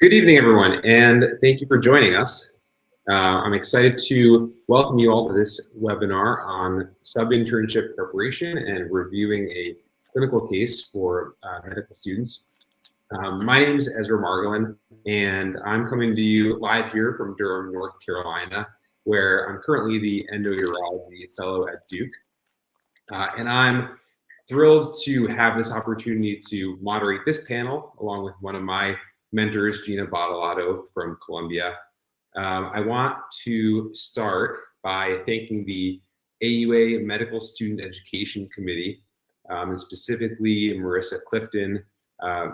Good evening, everyone, and thank you for joining us. I'm excited to welcome you all to this webinar on sub-internship preparation and reviewing a clinical case for medical students. My name is Ezra Margolin, and I'm coming to you live here from Durham, North Carolina, where I'm currently the endourology fellow at Duke. And I'm thrilled to have this opportunity to moderate this panel along with one of my mentors, Gina Bottolato from Columbia. I want to start by thanking the AUA Medical Student Education Committee, and specifically Marissa Clifton,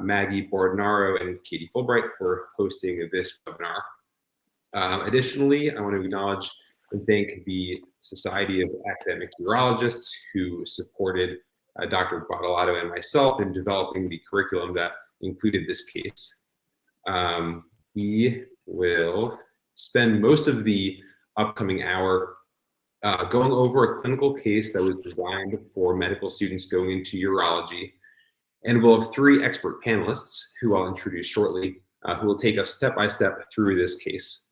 Maggie Bordonaro, and Katie Fulbright for hosting this webinar. Additionally, I want to acknowledge and thank the Society of Academic Urologists who supported Dr. Bottolato and myself in developing the curriculum that included this case. We will spend most of the upcoming hour going over a clinical case that was designed for medical students going into urology. And we'll have three expert panelists who I'll introduce shortly, who will take us step by step through this case.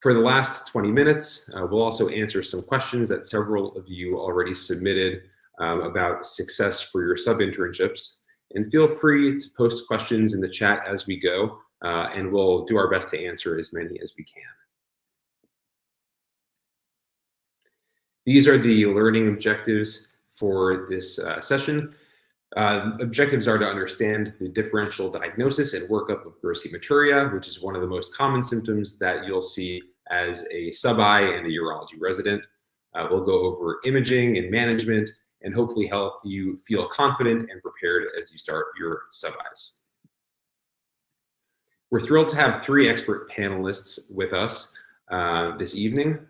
For the last 20 minutes, we'll also answer some questions that several of you already submitted about success for your sub-internships. And feel free to post questions in the chat as we go, and we'll do our best to answer as many as we can. These are the learning objectives for this session. Objectives are to understand the differential diagnosis and workup of gross hematuria, which is one of the most common symptoms that you'll see as a sub-I and a urology resident. We'll go over imaging and management, and hopefully help you feel confident and prepared as you start your sub-Is. We're thrilled to have three expert panelists with us this evening.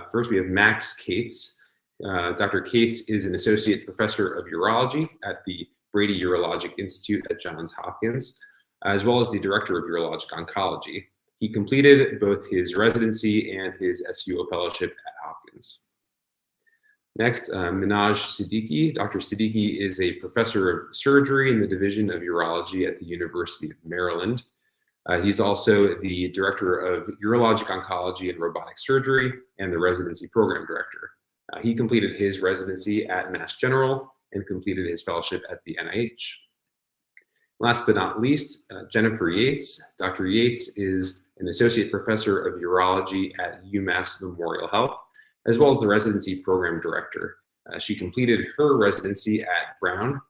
First, we have Max Cates. Dr. Cates is an associate professor of urology at the Brady Urologic Institute at Johns Hopkins, as well as the director of urologic oncology. He completed both his residency and his SUO fellowship at Hopkins. Next, Minaj Siddiqui. Dr. Siddiqui is a professor of surgery in the Division of Urology at the University of Maryland. He's also the director of urologic oncology and robotic surgery and the residency program director. He completed his residency at Mass General and completed his fellowship at the NIH. Last but not least, Jennifer Yates. Dr. Yates is an associate professor of urology at UMass Memorial Health, as well as the residency program director. She completed her residency at Brown,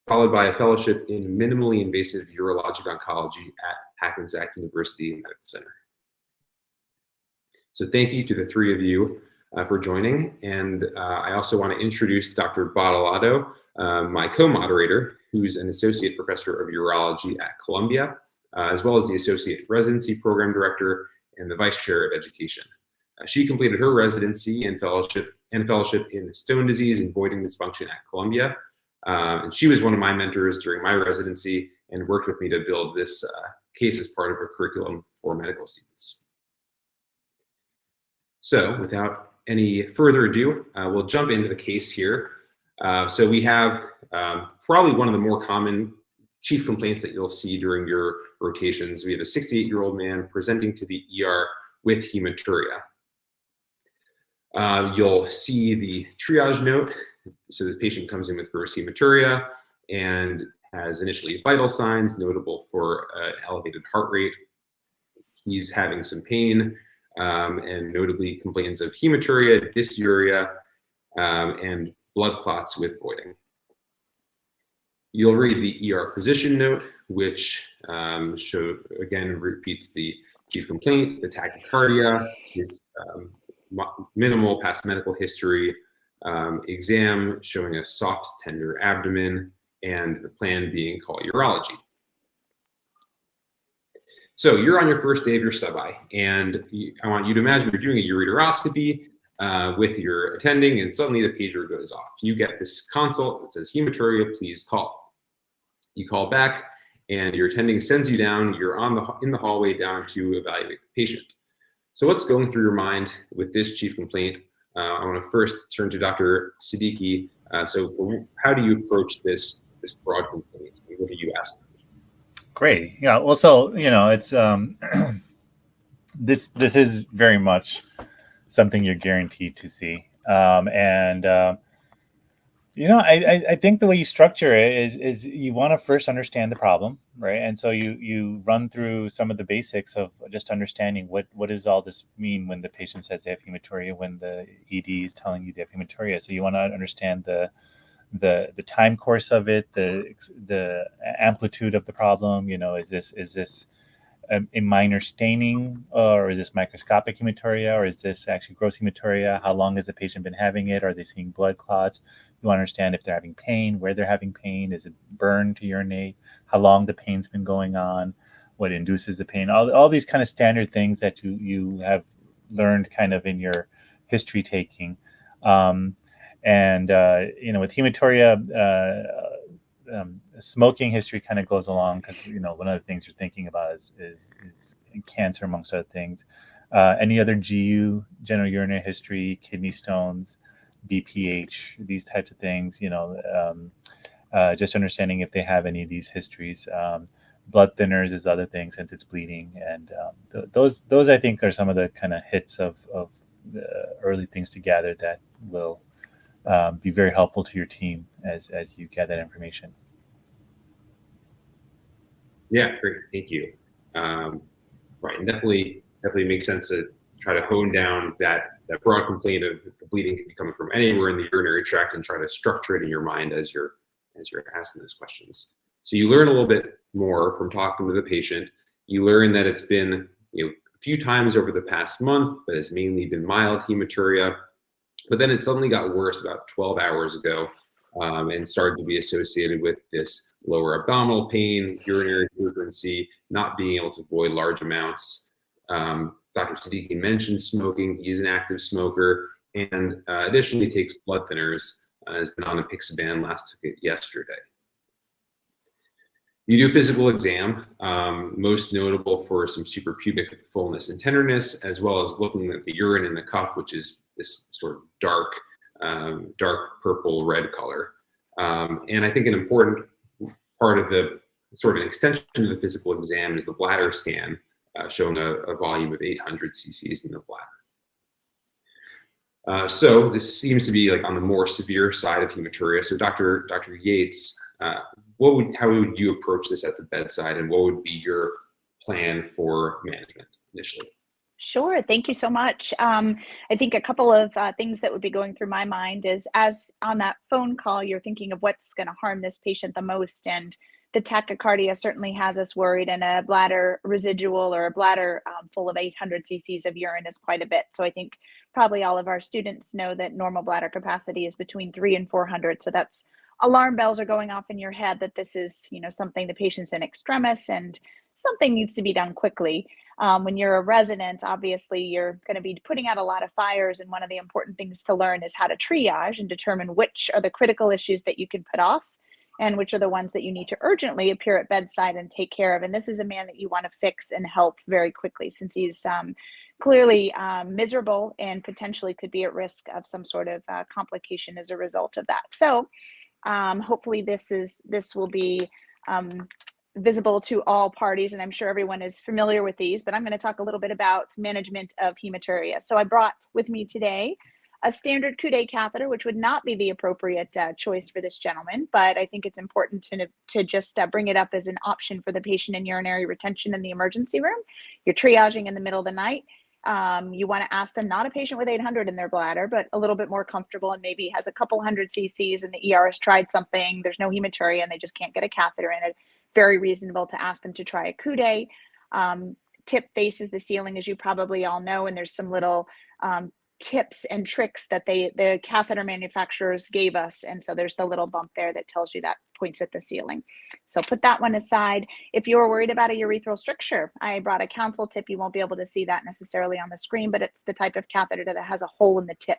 followed by a fellowship in minimally invasive urologic oncology at Hackensack University Medical Center. So thank you to the three of you for joining. And I also want to introduce Dr. Bottolato, my co-moderator, who's an associate professor of urology at Columbia, as well as the associate residency program director and the vice chair of education. She completed her residency and fellowship in stone disease and voiding dysfunction at Columbia. And she was one of my mentors during my residency and worked with me to build this case as part of her curriculum for medical students. So without any further ado, we'll jump into the case here. So we have probably one of the more common chief complaints that you'll see during your rotations. We have a 68-year-old man presenting to the ER with hematuria. You'll see the triage note. So this patient comes in with gross hematuria and has initially vital signs notable for elevated heart rate. He's having some pain and notably complains of hematuria, dysuria, and blood clots with voiding. You'll read the ER physician note, which again repeats the chief complaint, the tachycardia, his minimal past medical history, exam showing a soft, tender abdomen, and the plan being call urology. So you're on your first day of your sub-I, and I want you to imagine you're doing a ureteroscopy with your attending, and suddenly the pager goes off. You get this consult that says, hematuria, please call. You call back, and your attending sends you down. You're in the hallway down to evaluate the patient. So what's going through your mind with this chief complaint? I want to first turn to Dr. Siddiqui. So how do you approach this broad complaint? What do you ask them? Great. Yeah. Well, so it's this is very much something you're guaranteed to see, and I think the way you structure it is you want to first understand the problem, right? And so you run through some of the basics of just understanding what does all this mean when the patient says they have hematuria, when the ED is telling you they have hematuria. So you want to understand the time course of it, the amplitude of the problem. Is this a minor staining, or is this microscopic hematuria, or is this actually gross hematuria? How long has the patient been having it? Are they seeing blood clots? You want to understand if they're having pain, where they're having pain. Is it burn to urinate? How long the pain's been going on? What induces the pain? All these kind of standard things that you have learned kind of in your history taking. Um, and with hematuria, smoking history kind of goes along, because one of the things you're thinking about is cancer, amongst other things. Any other GU, general urinary history, kidney stones, BPH, these types of things. Just understanding if they have any of these histories. Blood thinners is the other thing, since it's bleeding, and those I think are some of the kind of hits of the early things to gather that will be very helpful to your team as you get that information. Yeah, great. Thank you. Right, and definitely makes sense to try to hone down that broad complaint of the bleeding can be coming from anywhere in the urinary tract, and try to structure it in your mind as you're asking those questions. So you learn a little bit more from talking to the patient. You learn that it's been a few times over the past month, but it's mainly been mild hematuria. But then it suddenly got worse about 12 hours ago, and started to be associated with this lower abdominal pain, urinary frequency, not being able to void large amounts. Dr. Siddiqui mentioned smoking. He's an active smoker, and additionally takes blood thinners. Has been on apixaban, last took it yesterday. You do a physical exam, most notable for some suprapubic fullness and tenderness, as well as looking at the urine in the cup, which is this sort of dark purple red color. And I think an important part of the sort of extension of the physical exam is the bladder scan, showing a volume of 800 cc's in the bladder. So this seems to be like on the more severe side of hematuria. So Dr. Yates, how would you approach this at the bedside, and what would be your plan for management initially? Sure. Thank you so much. I think a couple of things that would be going through my mind is, as on that phone call, you're thinking of what's going to harm this patient the most. And the tachycardia certainly has us worried, and a bladder residual, or a bladder full of 800 cc's of urine, is quite a bit. So I think probably all of our students know that normal bladder capacity is between 300 and 400. So that's alarm bells are going off in your head that this is, something the patient's in extremis, and something needs to be done quickly. When you're a resident, obviously you're going to be putting out a lot of fires, and one of the important things to learn is how to triage and determine which are the critical issues that you can put off, and which are the ones that you need to urgently appear at bedside and take care of. And this is a man that you want to fix and help very quickly, since he's clearly miserable and potentially could be at risk of some sort of complication as a result of that. So hopefully this will be visible to all parties, and I'm sure everyone is familiar with these, but I'm going to talk a little bit about management of hematuria. So I brought with me today a standard Coude catheter, which would not be the appropriate choice for this gentleman, but I think it's important to just bring it up as an option for the patient in urinary retention in the emergency room. You're triaging in the middle of the night. You want to ask them, not a patient with 800 in their bladder, but a little bit more comfortable, and maybe has a couple hundred cc's, and the ER has tried something, there's no hematuria, and they just can't get a catheter in it. Very reasonable to ask them to try a Coude. Tip faces the ceiling, as you probably all know, and there's some little tips and tricks that the catheter manufacturers gave us. And so there's the little bump there that tells you that points at the ceiling. So put that one aside. If you're worried about a urethral stricture, I brought a counsel tip. You won't be able to see that necessarily on the screen, but it's the type of catheter that has a hole in the tip.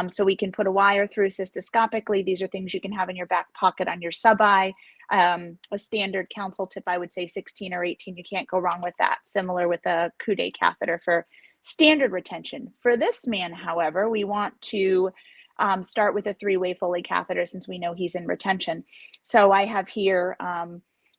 So we can put a wire through cystoscopically. These are things you can have in your back pocket on your sub-I. A standard counsel tip, I would say 16 or 18. You can't go wrong with that. Similar with a Coude catheter for standard retention. For this man, however, we want to start with a 3-way Foley catheter, since we know he's in retention. So I have here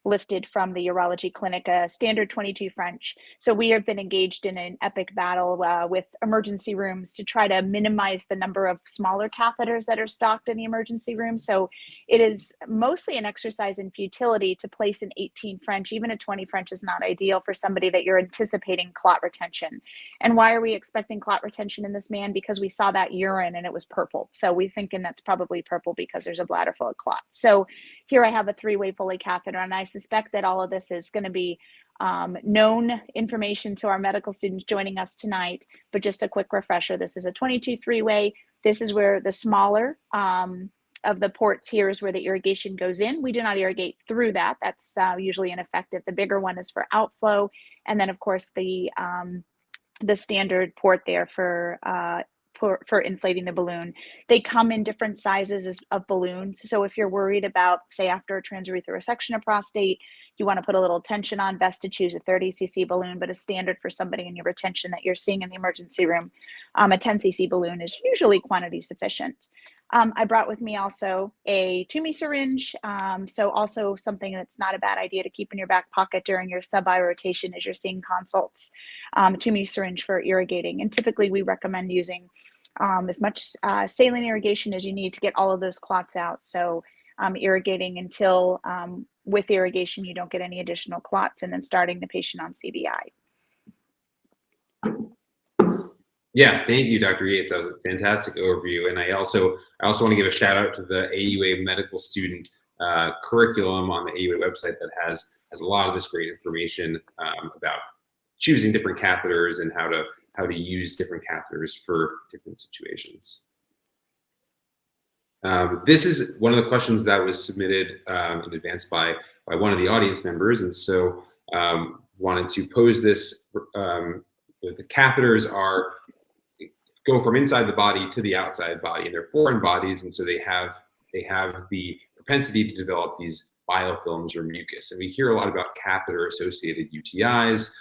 lifted from the urology clinic, a standard 22 French. So we have been engaged in an epic battle with emergency rooms to try to minimize the number of smaller catheters that are stocked in the emergency room. So it is mostly an exercise in futility to place an 18 French. Even a 20 French is not ideal for somebody that you're anticipating clot retention. And why are we expecting clot retention in this man? Because we saw that urine and it was purple. So we're thinking that's probably purple because there's a bladder full of clots. So here I have a 3-way Foley catheter, and I suspect that all of this is going to be known information to our medical students joining us tonight. But just a quick refresher, this is a 22 3-way. This is where the smaller of the ports here is where the irrigation goes in. We do not irrigate through that. That's usually ineffective. The bigger one is for outflow. And then, of course, the standard port there for inflating the balloon. They come in different sizes of balloons. So if you're worried about, say, after a transurethral resection of prostate, you want to put a little tension on, best to choose a 30 cc balloon, but a standard for somebody in your retention that you're seeing in the emergency room, a 10 cc balloon is usually quantity sufficient. I brought with me also a Toomey syringe. So also something that's not a bad idea to keep in your back pocket during your sub-I rotation as you're seeing consults. Toomey syringe for irrigating. And typically we recommend using as much saline irrigation as you need to get all of those clots out. So irrigating until with irrigation you don't get any additional clots, and then starting the patient on CBI. Yeah, thank you, Dr. Yates. That was a fantastic overview. And I also want to give a shout out to the AUA medical student curriculum on the AUA website that has a lot of this great information about choosing different catheters and how to use different catheters for different situations. This is one of the questions that was submitted in advance by one of the audience members, and so wanted to pose this. The catheters go from inside the body to the outside body, and they're foreign bodies, and so they have the propensity to develop these biofilms or mucus. And we hear a lot about catheter-associated UTIs.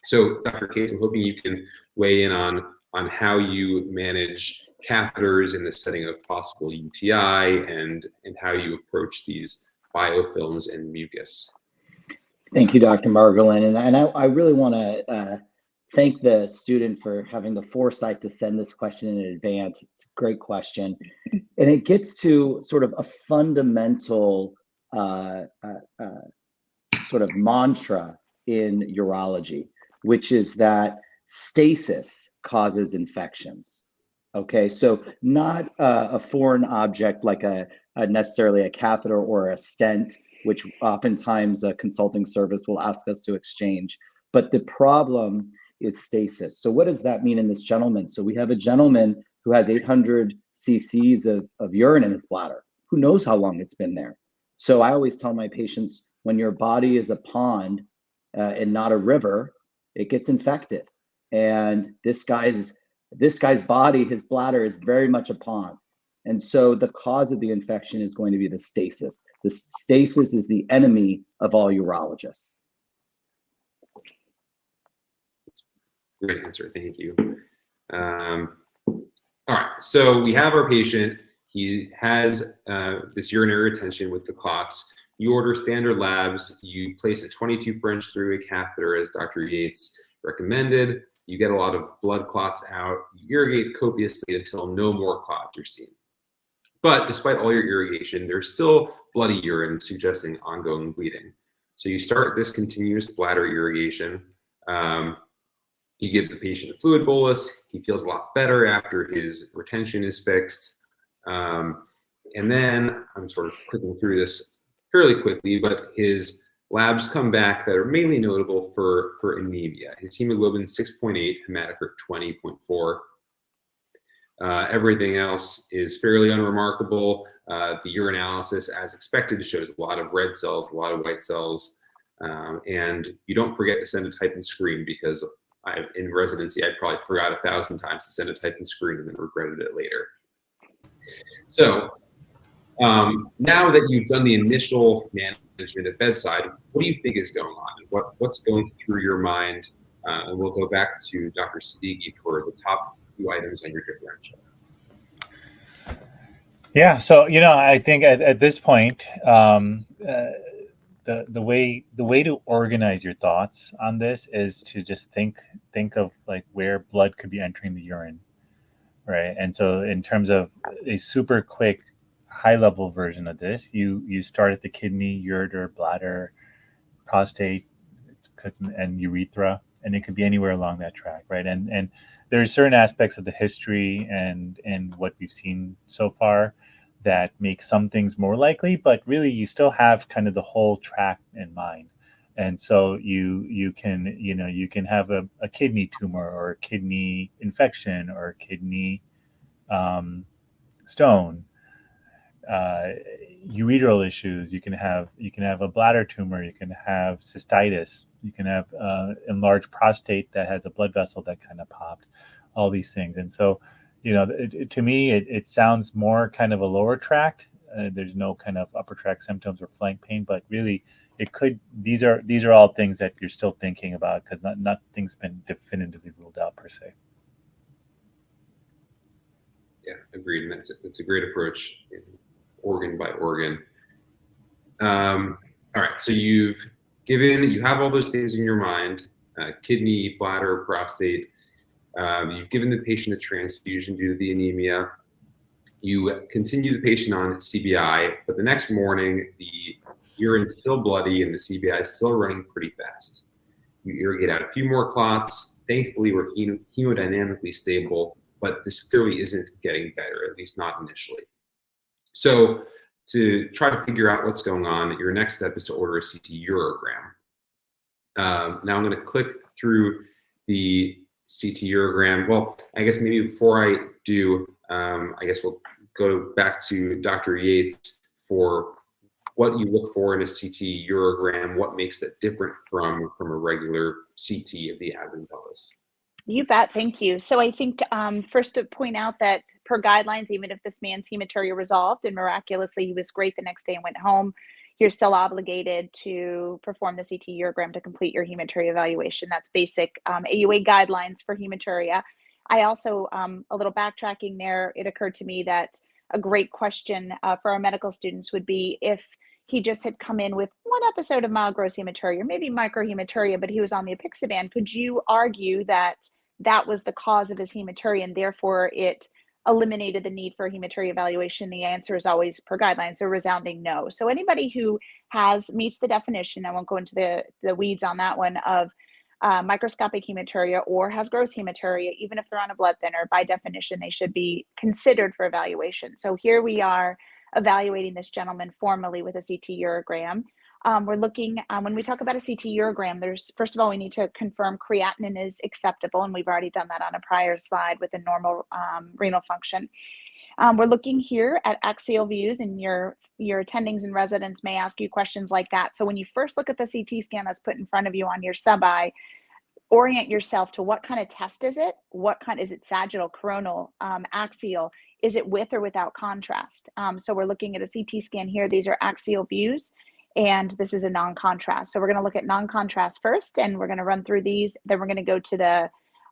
So, Dr. Cates, I'm hoping you can weigh in on how you manage catheters in the setting of possible UTI and how you approach these biofilms and mucus. Thank you, Dr. Margolin. And I really want to thank the student for having the foresight to send this question in advance. It's a great question. And it gets to sort of a fundamental sort of mantra in urology, which is that stasis causes infections. Okay, so not a foreign object like necessarily a catheter or a stent, which oftentimes a consulting service will ask us to exchange, but the problem is stasis. So what does that mean in this gentleman? So we have a gentleman who has 800 cc's of urine in his bladder. Who knows how long it's been there? So I always tell my patients, when your body is a pond and not a river, it gets infected. And this guy's body, his bladder, is very much a pond. And so the cause of the infection is going to be the stasis. The stasis is the enemy of all urologists. Great answer, thank you. All right, so we have our patient. He has this urinary retention with the clots. You order standard labs. You place a 22 French three-way catheter as Dr. Yates recommended. You get a lot of blood clots out. You irrigate copiously until no more clots are seen. But despite all your irrigation, there's still bloody urine suggesting ongoing bleeding. So you start this continuous bladder irrigation. You give the patient a fluid bolus. He feels a lot better after his retention is fixed. And then I'm sort of clicking through this fairly quickly, but his labs come back that are mainly notable for anemia. His hemoglobin 6.8, hematocrit 20.4. Everything else is fairly unremarkable. The urinalysis, as expected, shows a lot of red cells, a lot of white cells. And you don't forget to send a type and screen, because in residency, I probably forgot 1,000 times to send a type and screen and then regretted it later. So now that you've done the initial management at bedside, what do you think is going on? What's going through your mind? And we'll go back to Dr. Siddiqui for the top few items on your differential. Yeah, so I think at this point, the way to organize your thoughts on this is to just think of like where blood could be entering the urine, right? And so in terms of a super quick high level version of this, you start at the kidney, ureter, bladder, prostate, and urethra, and it could be anywhere along that track, right? And there are certain aspects of the history and what we've seen so far that make some things more likely, but really you still have kind of the whole track in mind. And so you can have a kidney tumor or a kidney infection or a kidney stone, ureteral issues. You can have a bladder tumor. You can have cystitis. You can have enlarged prostate that has a blood vessel that kind of popped. All these things, and so to me, it sounds more kind of a lower tract. There's no kind of upper tract symptoms or flank pain, but really, it could. These are all things that you're still thinking about because nothing's been definitively ruled out per se. Yeah, agreed. And that's a great approach, organ by organ. All right, so you have all those things in your mind: kidney, bladder, prostate. You've given the patient a transfusion due to the anemia. You continue the patient on CBI, but the next morning, the urine's still bloody and the CBI is still running pretty fast. You irrigate out a few more clots. Thankfully, we're hemodynamically stable, but this clearly isn't getting better, at least not initially. So to try to figure out what's going on, your next step is to order a CT urogram. Now I'm going to click through the CT urogram. Well, I guess maybe before I do, I guess we'll go back to Dr. Yates for what you look for in a CT urogram, what makes that different from a regular CT of the abdomen pelvis. You bet. Thank you. So I think first to point out that per guidelines, even if this man's hematuria resolved and miraculously he was great the next day and went home, you're still obligated to perform the CT urogram to complete your hematuria evaluation. That's basic AUA guidelines for hematuria. I also, a little backtracking there, it occurred to me that a great question for our medical students would be if he just had come in with one episode of mild gross hematuria, or maybe microhematuria, but he was on the apixaban, could you argue that that was the cause of his hematuria and therefore it eliminated the need for a hematuria evaluation? The answer is always, per guidelines, a resounding no. So anybody who meets the definition, I won't go into the weeds on that one, of microscopic hematuria or has gross hematuria, even if they're on a blood thinner, by definition, they should be considered for evaluation. So here we are evaluating this gentleman formally with a CT urogram. We're looking, when we talk about a CT urogram, first of all, we need to confirm creatinine is acceptable, and we've already done that on a prior slide with a normal renal function. We're looking here at axial views, and your attendings and residents may ask you questions like that. So when you first look at the CT scan that's put in front of you on your sub-eye, orient yourself to what kind of test is it? Is it sagittal, coronal, axial? Is it with or without contrast? So we're looking at a CT scan here. These are axial views, and this is a non-contrast. So we're going to look at non-contrast first, and we're going to run through these. Then we're going to go to the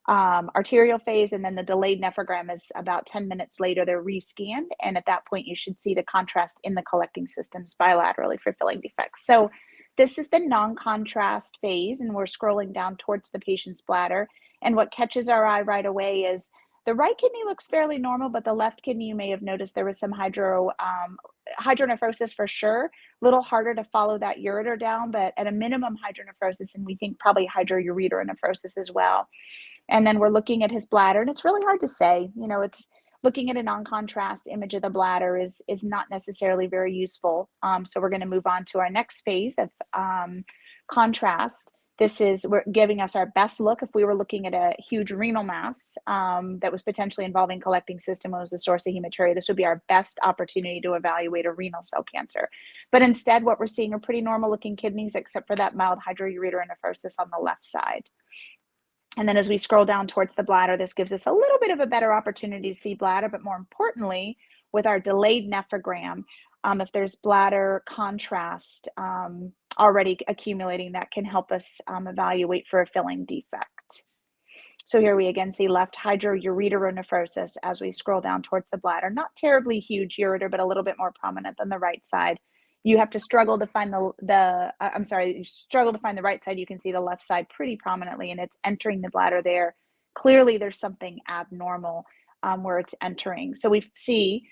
arterial phase, and then the delayed nephrogram is about 10 minutes later. They're rescanned, and at that point, you should see the contrast in the collecting systems bilaterally for filling defects. So this is the non-contrast phase, and we're scrolling down towards the patient's bladder. And what catches our eye right away is the right kidney looks fairly normal, but the left kidney, you may have noticed there was some hydronephrosis for sure. A little harder to follow that ureter down, but at a minimum hydronephrosis, and we think probably hydroureteronephrosis as well. And then we're looking at his bladder, and it's really hard to say. It's looking at a non-contrast image of the bladder is not necessarily very useful. So we're going to move on to our next phase of contrast. We're giving us our best look if we were looking at a huge renal mass that was potentially involving collecting system and was the source of hematuria. This would be our best opportunity to evaluate a renal cell cancer. But instead, what we're seeing are pretty normal looking kidneys, except for that mild hydroureteronephrosis on the left side. And then as we scroll down towards the bladder, this gives us a little bit of a better opportunity to see bladder, but more importantly, with our delayed nephrogram, if there's bladder contrast already accumulating, that can help us evaluate for a filling defect. So here we again see left hydroureteronephrosis as we scroll down towards the bladder. Not terribly huge ureter, but a little bit more prominent than the right side. You have to struggle to find you struggle to find the right side. You can see the left side pretty prominently, and it's entering the bladder there. Clearly, there's something abnormal where it's entering. So we see,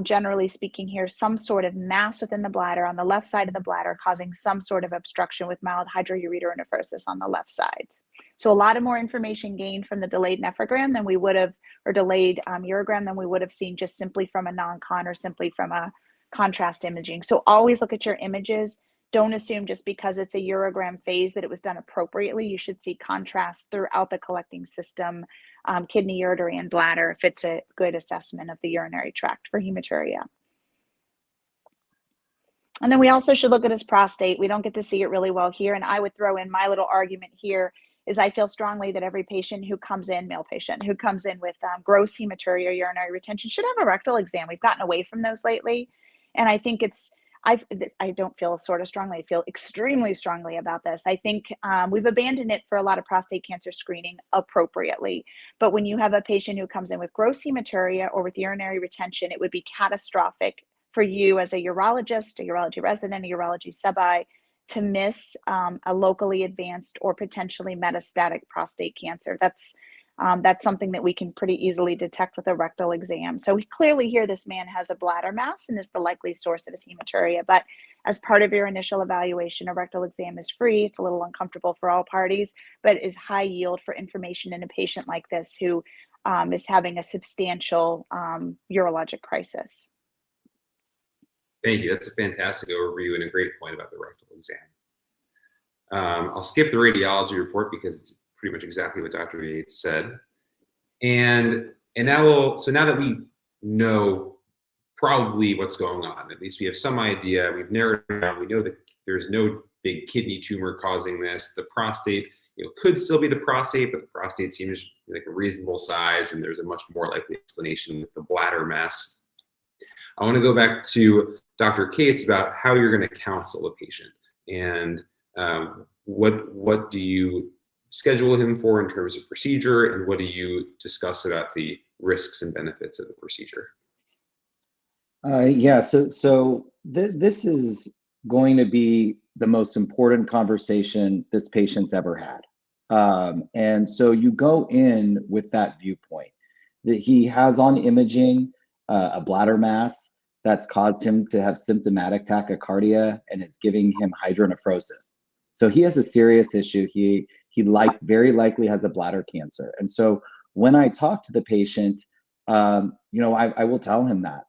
generally speaking here, some sort of mass within the bladder on the left side of the bladder causing some sort of obstruction with mild hydroureteronephrosis on the left side. So a lot of more information gained from the delayed nephrogram than we would have, or delayed urogram than we would have seen just simply from a non-con or simply from a contrast imaging. So always look at your images. Don't assume just because it's a urogram phase that it was done appropriately. You should see contrast throughout the collecting system, kidney, uretary, and bladder if it's a good assessment of the urinary tract for hematuria. And then we also should look at his prostate. We don't get to see it really well here. And I would throw in my little argument here is I feel strongly that every patient who comes in, male patient, who comes in with gross hematuria, urinary retention should have a rectal exam. We've gotten away from those lately. And I think I don't feel sort of strongly, I feel extremely strongly about this. I think we've abandoned it for a lot of prostate cancer screening appropriately. But when you have a patient who comes in with gross hematuria or with urinary retention, it would be catastrophic for you as a urologist, a urology resident, a urology sub-I, to miss a locally advanced or potentially metastatic prostate cancer. That's something that we can pretty easily detect with a rectal exam. So we clearly hear this man has a bladder mass and is the likely source of his hematuria. But as part of your initial evaluation, a rectal exam is free. It's a little uncomfortable for all parties, but is high yield for information in a patient like this who is having a substantial urologic crisis. Thank you. That's a fantastic overview and a great point about the rectal exam. I'll skip the radiology report because it's pretty much exactly what Dr. Yates said. And now that we know probably what's going on, at least we have some idea, we've narrowed it down, we know that there's no big kidney tumor causing this. The prostate, could still be the prostate, but the prostate seems like a reasonable size, and there's a much more likely explanation with the bladder mass. I want to go back to Dr. Cates about how you're going to counsel a patient, and what do you schedule him for in terms of procedure, and what do you discuss about the risks and benefits of the procedure? This is going to be the most important conversation this patient's ever had. And so you go in with that viewpoint that he has on imaging a bladder mass that's caused him to have symptomatic tachycardia and it's giving him hydronephrosis. So he has a serious issue. He very likely has a bladder cancer. And so when I talk to the patient, I will tell him that.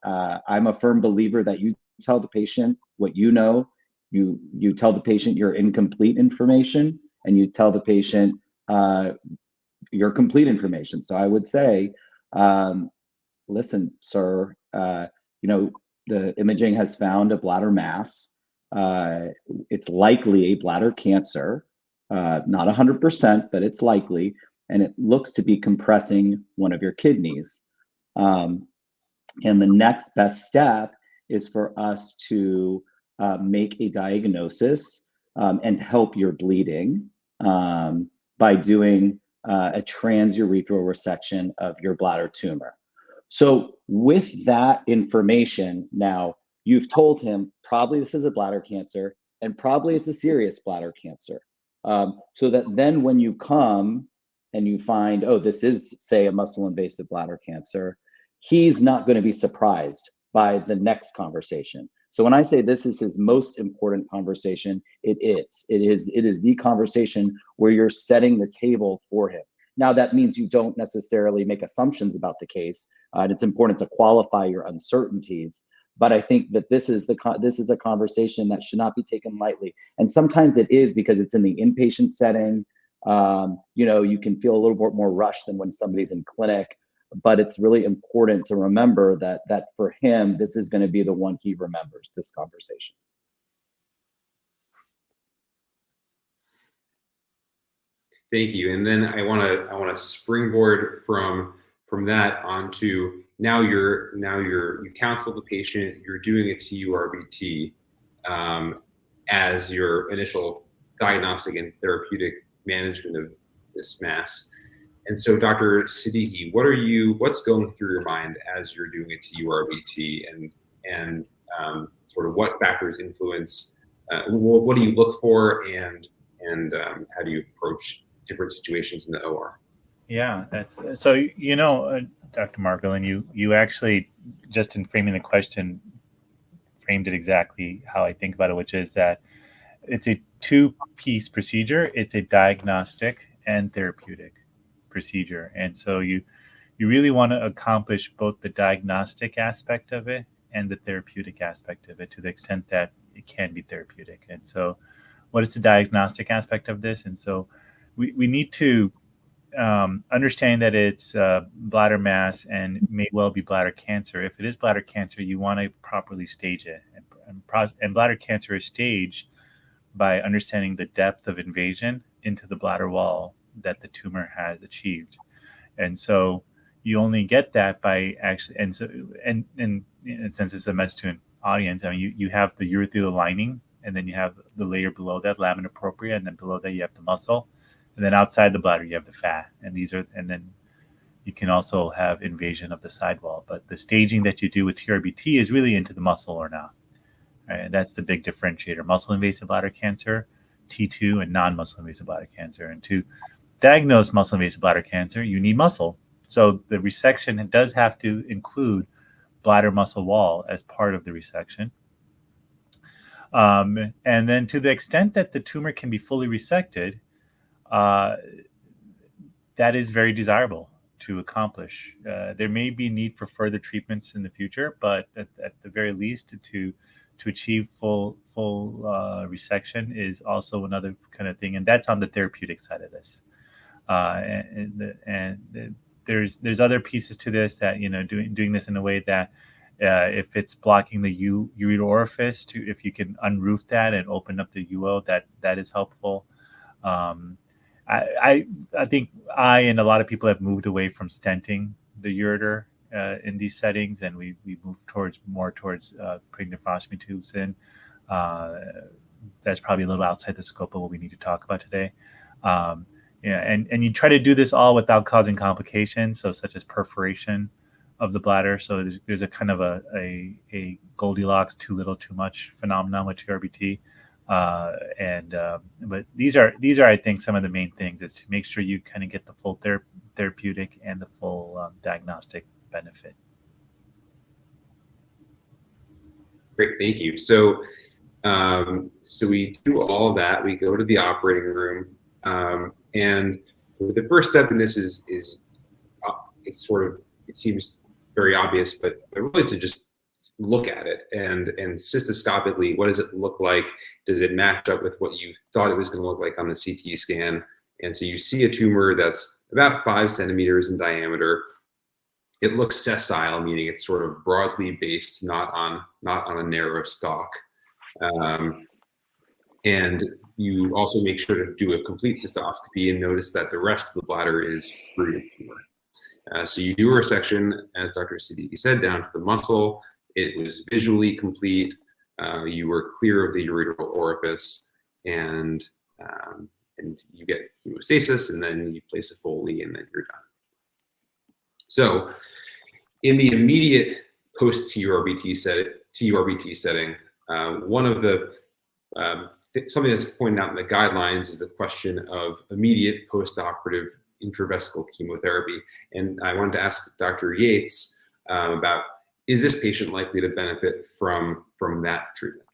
I'm a firm believer that you tell the patient what you know. You tell the patient your incomplete information, and you tell the patient your complete information. So I would say, listen, sir, the imaging has found a bladder mass. It's likely a bladder cancer, not 100%, but it's likely, and it looks to be compressing one of your kidneys. And the next best step is for us to make a diagnosis and help your bleeding by doing a transurethral resection of your bladder tumor. So with that information, now you've told him probably this is a bladder cancer and probably it's a serious bladder cancer. So that then when you come and you find, oh, this is, say, a muscle invasive bladder cancer, he's not going to be surprised by the next conversation. So when I say this is his most important conversation, it is the conversation where you're setting the table for him. Now that means you don't necessarily make assumptions about the case, and it's important to qualify your uncertainties. But I think that this is a conversation that should not be taken lightly. And sometimes it is because it's in the inpatient setting. You can feel a little bit more rushed than when somebody's in clinic. But it's really important to remember that for him, this is going to be the one he remembers, this conversation. Thank you. And then I want to springboard from that onto now you counsel the patient, you're doing a TURBT as your initial diagnostic and therapeutic management of this mass. And so, Dr. Siddiqui, what's going through your mind as you're doing a TURBT and sort of what factors influence, what do you look for, and how do you approach different situations in the OR? Yeah, that's so. Dr. Margolin, you actually, just in framing the question, framed it exactly how I think about it, which is that it's a two-piece procedure. It's a diagnostic and therapeutic procedure, and so you really want to accomplish both the diagnostic aspect of it and the therapeutic aspect of it to the extent that it can be therapeutic. And so, what is the diagnostic aspect of this? And so, we need to understand that it's bladder mass and may well be bladder cancer. If it is bladder cancer, you want to properly stage it. And bladder cancer is staged by understanding the depth of invasion into the bladder wall that the tumor has achieved. And so you only get that by actually, and since it's a message to an audience, I mean, you have the urothelial lining, and then you have the layer below that, lamina propria, and then below that you have the muscle. And then outside the bladder, you have the fat, and then you can also have invasion of the sidewall. But the staging that you do with TURBT is really into the muscle or not. Right? And that's the big differentiator: muscle invasive bladder cancer, T2, and non-muscle invasive bladder cancer. And to diagnose muscle invasive bladder cancer, you need muscle. So the resection does have to include bladder muscle wall as part of the resection. And then to the extent that the tumor can be fully resected, that is very desirable to accomplish. There may be need for further treatments in the future, but at the very least, to achieve full resection is also another kind of thing, and that's on the therapeutic side of this. And there's other pieces to this that, doing this in a way that if it's blocking the ureter orifice, if you can unroof that and open up the UO, that is helpful. I think I and a lot of people have moved away from stenting the ureter in these settings, and we move more towards putting nephrostomy tubes in. That's probably a little outside the scope of what we need to talk about today. And you try to do this all without causing complications, so such as perforation of the bladder. So there's a kind of a Goldilocks, too little, too much phenomenon with TURBT. But these are I think some of the main things, is to make sure you kind of get the full therapeutic and the full diagnostic benefit. Great, thank you. So we do all of that. We go to the operating room, and the first step in this is it seems very obvious, but really to just look at it and cystoscopically, what does it look like? Does it match up with what you thought it was going to look like on the CT scan? And so you see a tumor that's about 5 centimeters in diameter. It looks sessile, meaning it's sort of broadly based, not on a narrow stalk. And you also make sure to do a complete cystoscopy and notice that the rest of the bladder is free of tumor. So you do a resection, as Dr. Siddiqui said, down to the muscle. It was visually complete. You were clear of the ureteral orifice, and you get hemostasis, and then you place a Foley, and then you're done. So in the immediate post-TURBT setting, one of the something that's pointed out in the guidelines is the question of immediate post-operative intravesical chemotherapy. And I wanted to ask Dr. Yates about, is this patient likely to benefit from that treatment?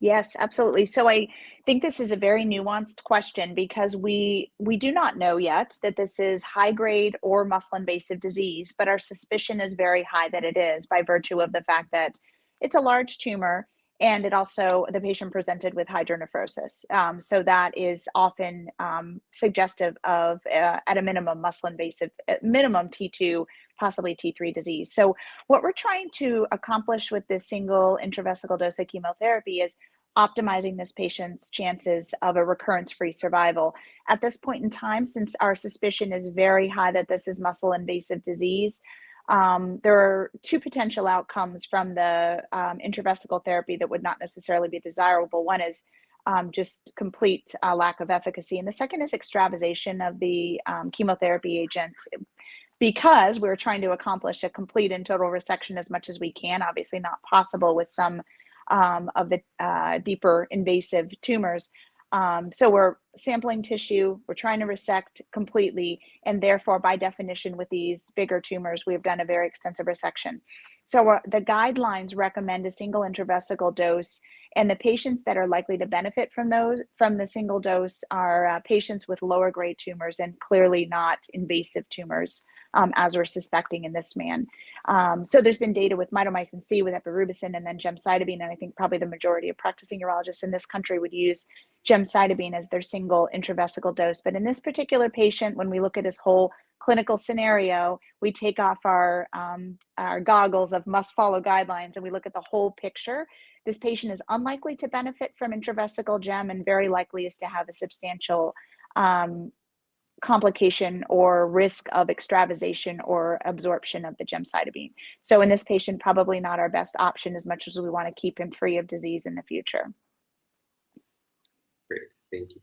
Yes, absolutely. So I think this is a very nuanced question, because we do not know yet that this is high grade or muscle invasive disease, but our suspicion is very high that it is, by virtue of the fact that it's a large tumor, and it also, the patient presented with hydronephrosis. So that is often suggestive of, at a minimum, muscle invasive, at minimum T2, possibly T3 disease. So what we're trying to accomplish with this single intravesical dose of chemotherapy is optimizing this patient's chances of a recurrence-free survival. At this point in time, since our suspicion is very high that this is muscle invasive disease, there are 2 potential outcomes from the intravesical therapy that would not necessarily be desirable. One is just complete lack of efficacy, and the second is extravasation of the chemotherapy agent, because we're trying to accomplish a complete and total resection as much as we can. Obviously not possible with some of the deeper invasive tumors. So we're sampling tissue, we're trying to resect completely, and therefore, by definition, with these bigger tumors, we've done a very extensive resection. So the guidelines recommend a single intravesical dose, and the patients that are likely to benefit from the single dose are patients with lower grade tumors and clearly not invasive tumors, as we're suspecting in this man. So there's been data with mitomycin C, with epirubicin, and then gemcitabine, and I think probably the majority of practicing urologists in this country would use gemcitabine as their single intravesical dose. But in this particular patient, when we look at his whole clinical scenario, we take off our goggles of must follow guidelines and we look at the whole picture. This patient is unlikely to benefit from intravesical gem and very likely is to have a substantial complication or risk of extravasation or absorption of the gemcitabine. So in this patient, probably not our best option, as much as we want to keep him free of disease in the future. Great, thank you.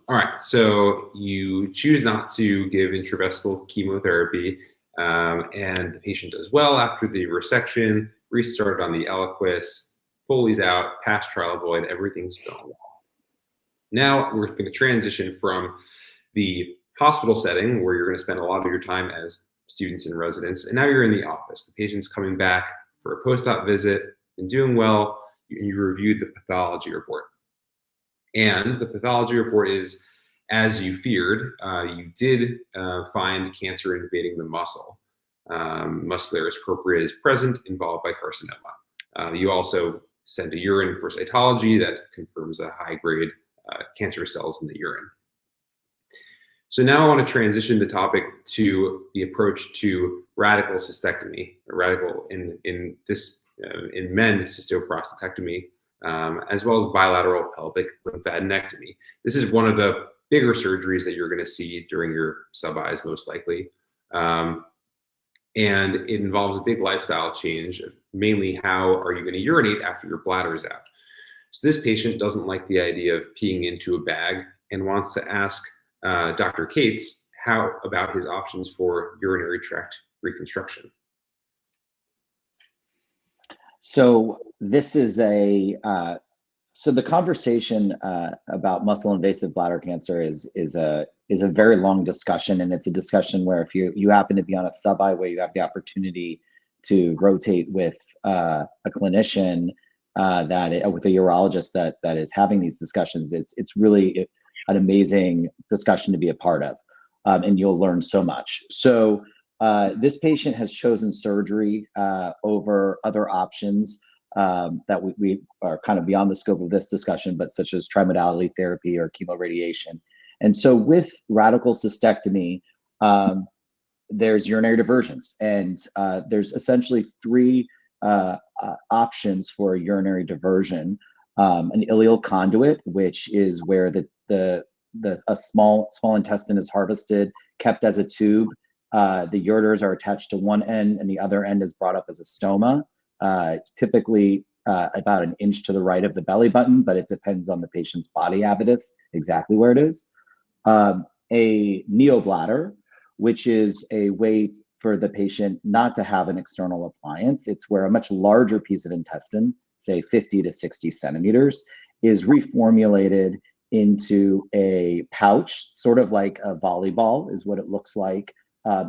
All right, so you choose not to give intravesical chemotherapy, and the patient does well after the resection, restarted on the Eliquis, Foley's out, past trial avoid, everything's going well. Now we're going to transition from the hospital setting, where you're going to spend a lot of your time as students and residents, and now you're in the office. The patient's coming back for a post-op visit and doing well, and you reviewed the pathology report. And the pathology report is, as you feared, you did find cancer invading the muscle. Muscularis propria is present, involved by carcinoma. You also sent a urine for cytology that confirms a high-grade cancer cells in the urine. So now I want to transition the topic to the approach to radical cystectomy, radical in men cystoprostatectomy, as well as bilateral pelvic lymphadenectomy. This is one of the bigger surgeries that you're going to see during your sub-Is, most likely. And it involves a big lifestyle change, mainly how are you going to urinate after your bladder is out. So this patient doesn't like the idea of peeing into a bag and wants to ask Dr. Cates about his options for urinary tract reconstruction. So this is so the conversation about muscle invasive bladder cancer is a very long discussion, and it's a discussion where if you happen to be on a sub-I where you have the opportunity to rotate with a clinician with a urologist that is having these discussions, it's really an amazing discussion to be a part of, and you'll learn so much. So this patient has chosen surgery over other options that we are kind of beyond the scope of this discussion, but such as trimodality therapy or chemoradiation. And so with radical cystectomy, there's urinary diversions, and there's essentially three options for a urinary diversion. An ileal conduit, which is where a small intestine is harvested, kept as a tube. The ureters are attached to one end, and the other end is brought up as a stoma, typically about an inch to the right of the belly button, but it depends on the patient's body habitus exactly where it is. A neobladder, which is a way for the patient not to have an external appliance. It's where a much larger piece of intestine, say 50 to 60 centimeters, is reformulated into a pouch, sort of like a volleyball is what it looks like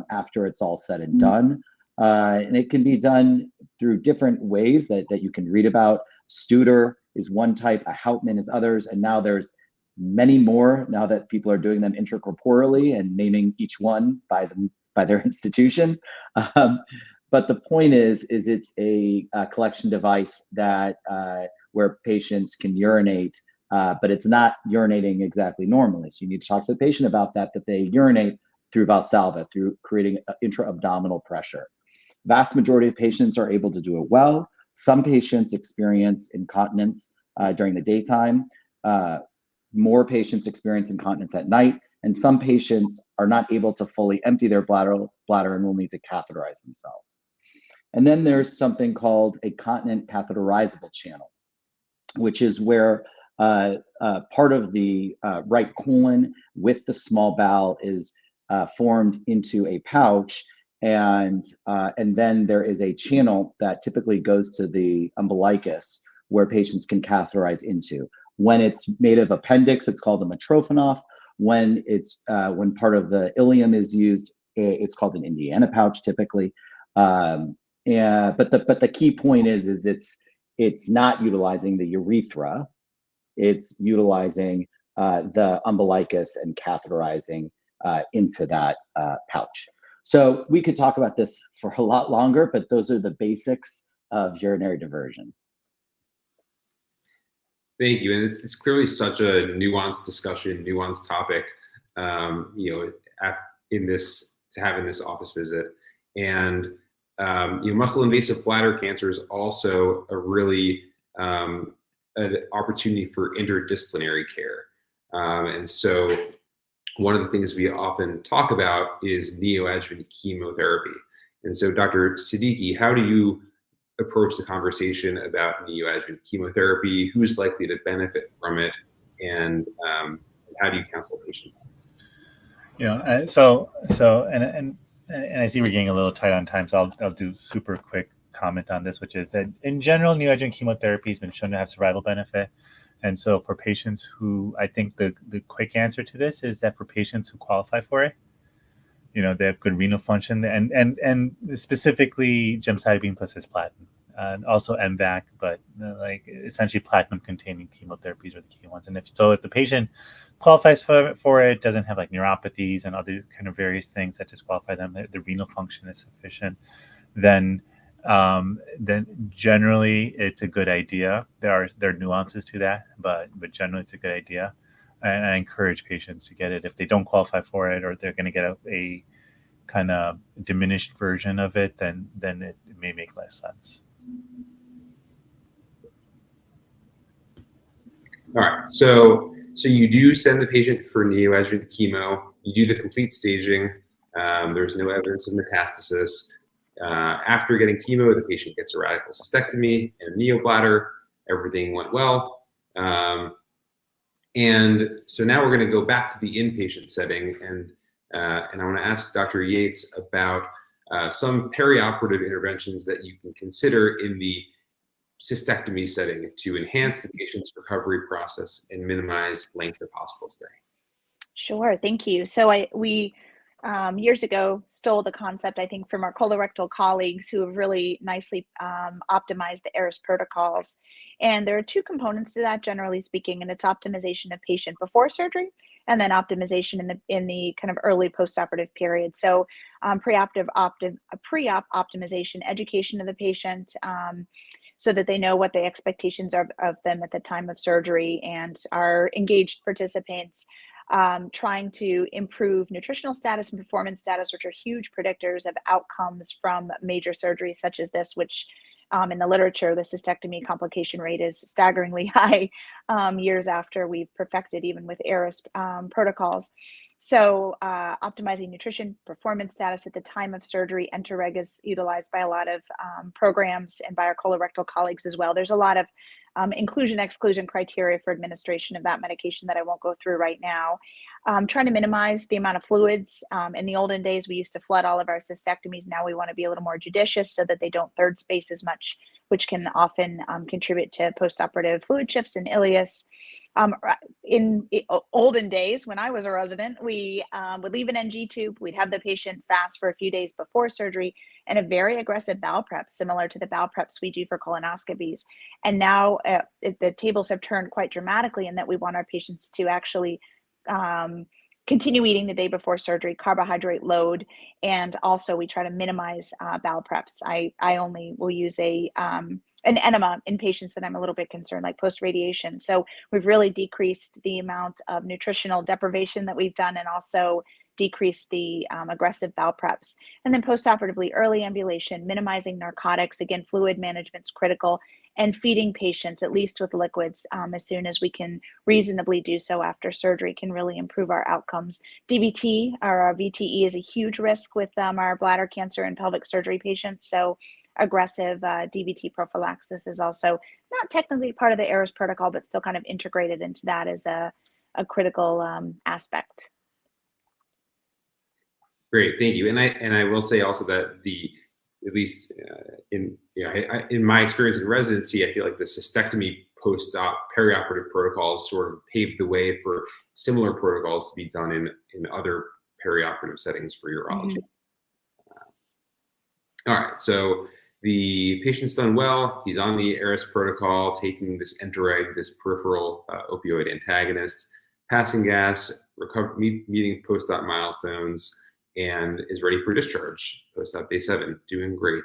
after it's all said and done. And it can be done through different ways that you can read about. Studer is one type, a Hauptmann is others, and now there's many more now that people are doing them intracorporally and naming each one by their institution. But the point is it's a collection device that where patients can urinate, but it's not urinating exactly normally. So you need to talk to the patient about that they urinate through Valsalva, through creating intra-abdominal pressure. Vast majority of patients are able to do it well. Some patients experience incontinence during the daytime. More patients experience incontinence at night, and some patients are not able to fully empty their bladder and will need to catheterize themselves. And then there's something called a continent catheterizable channel, which is where part of the right colon with the small bowel is formed into a pouch, and then there is a channel that typically goes to the umbilicus where patients can catheterize into. When it's made of appendix, it's called a Mitrophanoff. When when part of the ileum is used, it's called an Indiana pouch typically. But the key point is it's not utilizing the urethra. It's utilizing the umbilicus and catheterizing into that pouch. So we could talk about this for a lot longer, but those are the basics of urinary diversion. Thank you, and it's clearly such a nuanced discussion, nuanced topic. In this office visit, and muscle invasive bladder cancer is also a really an opportunity for interdisciplinary care, and so one of the things we often talk about is neoadjuvant chemotherapy. And so, Dr. Siddiqui, how do you approach the conversation about neoadjuvant chemotherapy? Who's likely to benefit from it, and how do you counsel patients? So I see we're getting a little tight on time, so I'll do super quick comment on this, which is that in general, neoadjuvant chemotherapy has been shown to have survival benefit. And so for patients who, I think the quick answer to this is that for patients who qualify for it, they have good renal function and specifically gemcitabine plus cisplatin, and also MVAC, but like essentially platinum containing chemotherapies are the key ones. And if the patient qualifies for it, doesn't have like neuropathies and other kind of various things that disqualify them, the renal function is sufficient, then generally it's a good idea. There are nuances to that, but generally it's a good idea. And I encourage patients to get it. If they don't qualify for it, or they're going to get a kind of diminished version of it, then it may make less sense. All right, so you do send the patient for neoadjuvant chemo. You do the complete staging. There's no evidence of metastasis. After getting chemo, the patient gets a radical cystectomy and a neobladder. Everything went well. And so now we're going to go back to the inpatient setting, and I want to ask Dr. Yates about some perioperative interventions that you can consider in the cystectomy setting to enhance the patient's recovery process and minimize length of hospital stay. Sure, thank you. So we years ago stole the concept, I think, from our colorectal colleagues who have really nicely optimized the ARIS protocols. And there are two components to that, generally speaking, and it's optimization of patient before surgery, and then optimization in the kind of early postoperative period. So pre-op optimization, education of the patient, so that they know what the expectations are of them at the time of surgery, and are engaged participants. Trying to improve nutritional status and performance status, which are huge predictors of outcomes from major surgeries such as this, which in the literature, the cystectomy complication rate is staggeringly high years after we've perfected, even with ARIS protocols. So optimizing nutrition, performance status at the time of surgery, Entereg is utilized by a lot of programs and by our colorectal colleagues as well. There's a lot of inclusion-exclusion criteria for administration of that medication that I won't go through right now. Trying to minimize the amount of fluids. In the olden days, we used to flood all of our cystectomies. Now we want to be a little more judicious so that they don't third space as much, which can often contribute to postoperative fluid shifts in ileus. In olden days, when I was a resident, we would leave an NG tube. We'd have the patient fast for a few days before surgery, and a very aggressive bowel prep, similar to the bowel preps we do for colonoscopies. And now the tables have turned quite dramatically in that we want our patients to actually continue eating the day before surgery, carbohydrate load, and also we try to minimize bowel preps. I only will use an enema in patients that I'm a little bit concerned, like post-radiation. So we've really decreased the amount of nutritional deprivation that we've done, and also decreased the aggressive bowel preps. And then postoperatively, early ambulation, minimizing narcotics. Again, fluid management's critical, and feeding patients, at least with liquids, as soon as we can reasonably do so after surgery, can really improve our outcomes. DVT, or our VTE, is a huge risk with our bladder cancer and pelvic surgery patients. So aggressive DVT prophylaxis is also not technically part of the ARIS protocol, but still kind of integrated into that as a critical aspect. Great, thank you. And I will say also that at least in my experience in residency, I feel like the cystectomy post-op perioperative protocols sort of paved the way for similar protocols to be done in other perioperative settings for urology. All right, so the patient's done well. He's on the ARIS protocol, taking this Entereg, this peripheral opioid antagonist, passing gas, meeting post-op milestones, and is ready for discharge post-op day 7, doing great.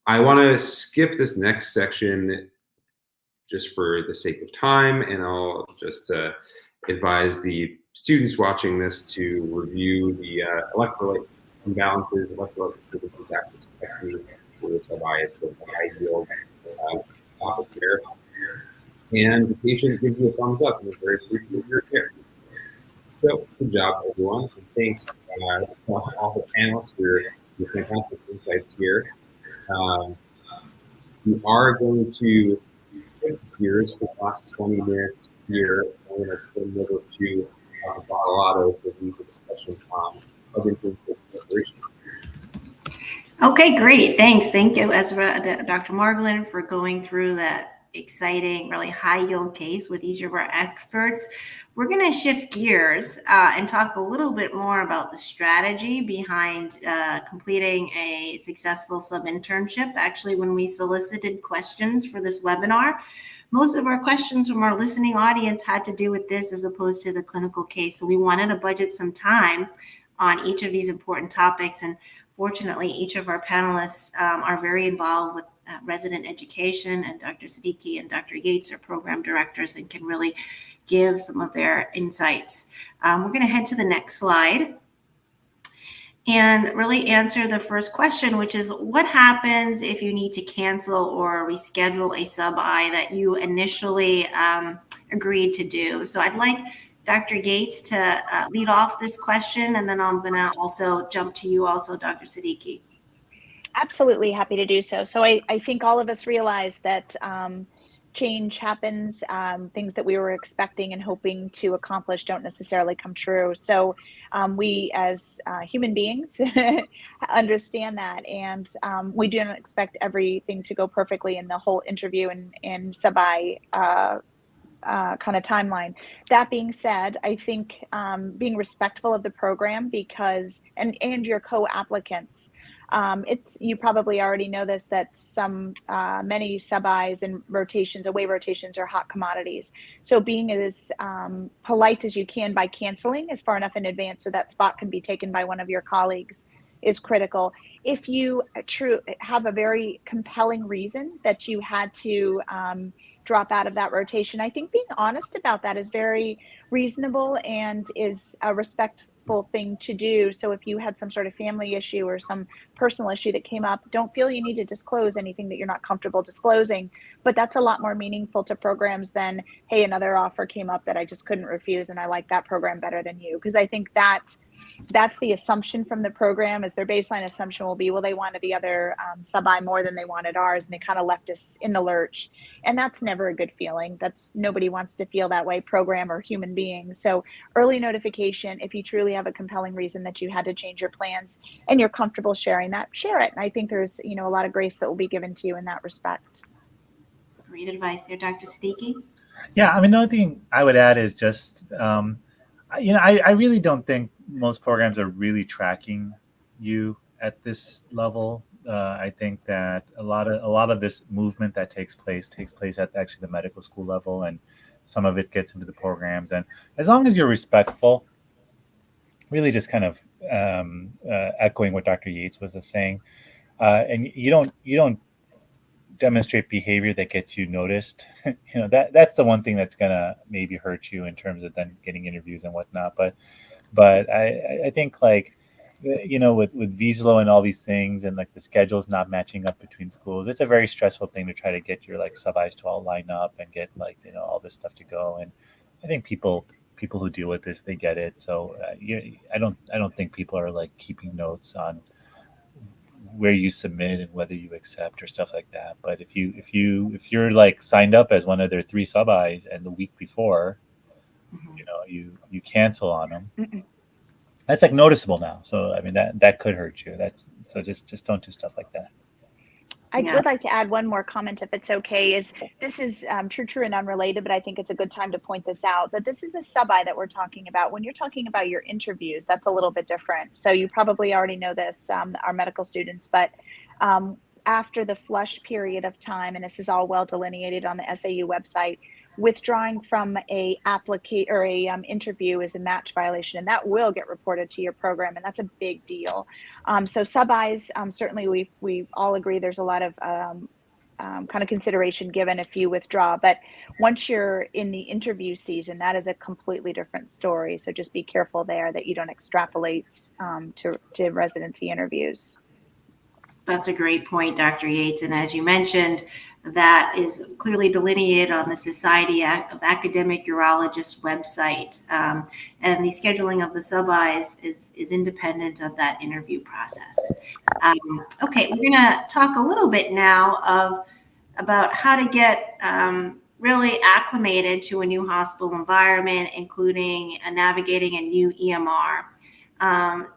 I want to skip this next section just for the sake of time, and I'll just advise the students watching this to review the electrolyte imbalances, electrolyte disturbances after cystectomy for the subias of the high yield topic here. And the patient gives you a thumbs up and is very appreciative of your care. So, good job, everyone. And thanks to all the panelists for your fantastic insights here. We are going to shift gears for the last 20 minutes here. I'm going to turn over to Bartolotto to lead the discussion on subinternship preparation. Okay, great. Thanks. Thank you, Ezra, Dr. Margolin, for going through that exciting, really high yield case with each of our experts. We're going to shift gears and talk a little bit more about the strategy behind completing a successful sub-internship. Actually, when we solicited questions for this webinar, most of our questions from our listening audience had to do with this as opposed to the clinical case. So we wanted to budget some time on each of these important topics. And fortunately, each of our panelists are very involved with resident education, and Dr. Siddiqui and Dr. Yates are program directors and can really give some of their insights. We're going to head to the next slide and really answer the first question, which is what happens if you need to cancel or reschedule a sub-I that you initially agreed to do? So I'd like Dr. Yates to lead off this question, and then I'm going to also jump to you also, Dr. Siddiqui. Absolutely happy to do so. So I think all of us realize that change happens. Things that we were expecting and hoping to accomplish don't necessarily come true. So we as human beings understand that, and we do not expect everything to go perfectly in the whole interview and sub-I kind of timeline. That being said, I think being respectful of the program because and your co-applicants, you probably already know this, that many sub-Is and rotations, away rotations are hot commodities. So being as polite as you can by canceling as far enough in advance so that spot can be taken by one of your colleagues is critical. If you have a very compelling reason that you had to drop out of that rotation, I think being honest about that is very reasonable and is a respectful thing to do. So if you had some sort of family issue or some personal issue that came up, don't feel you need to disclose anything that you're not comfortable disclosing. But that's a lot more meaningful to programs than, hey, another offer came up that I just couldn't refuse and I like that program better than you. Because I think that's the assumption from the program, is their baseline assumption will be, well, they wanted the other sub-I more than they wanted ours, and they kind of left us in the lurch. And that's never a good feeling. Nobody wants to feel that way, program or human beings. So early notification, if you truly have a compelling reason that you had to change your plans and you're comfortable sharing that, share it. And I think there's a lot of grace that will be given to you in that respect. Great advice there, Dr. Siddiqui. Yeah, I mean, the only thing I would add is just, I really don't think most programs are really tracking you at this level. I think that a lot of this movement that takes place at actually the medical school level, and some of it gets into the programs. And as long as you're respectful, really just kind of echoing what Dr. Yates was saying, and you don't demonstrate behavior that gets you noticed, that's the one thing that's gonna maybe hurt you in terms of then getting interviews and whatnot. But I think with Vizsla and all these things, and like the schedules not matching up between schools, it's a very stressful thing to try to get your sub-Is to all line up and get all this stuff to go. And I think people who deal with this, they get it. So I don't think people are keeping notes on where you submit and whether you accept or stuff like that. But if you're signed up as one of their 3 sub-Is and the week before, you cancel on them, That's like noticeable now. So I mean that could hurt you. So just don't do stuff like that. I Yeah. would like to add one more comment, if it's okay. Is this is true and unrelated, but I think it's a good time to point this out, that this is a sub-I that we're talking about. When you're talking about your interviews, that's a little bit different. So you probably already know this, our medical students, but after the flush period of time, and this is all well delineated on the SAU website, withdrawing from a applicant or a interview is a match violation, and that will get reported to your program, and that's a big deal. So sub-Is, certainly we all agree there's a lot of kind of consideration given if you withdraw, but once you're in the interview season, that is a completely different story. So just be careful there that you don't extrapolate to residency interviews. That's a great point, Dr. Yates. And as you mentioned, that is clearly delineated on the Society of Academic Urologists website. And the scheduling of the sub-Is is independent of that interview process. Okay, we're going to talk a little bit now about how to get really acclimated to a new hospital environment, including navigating a new EMR. Dr.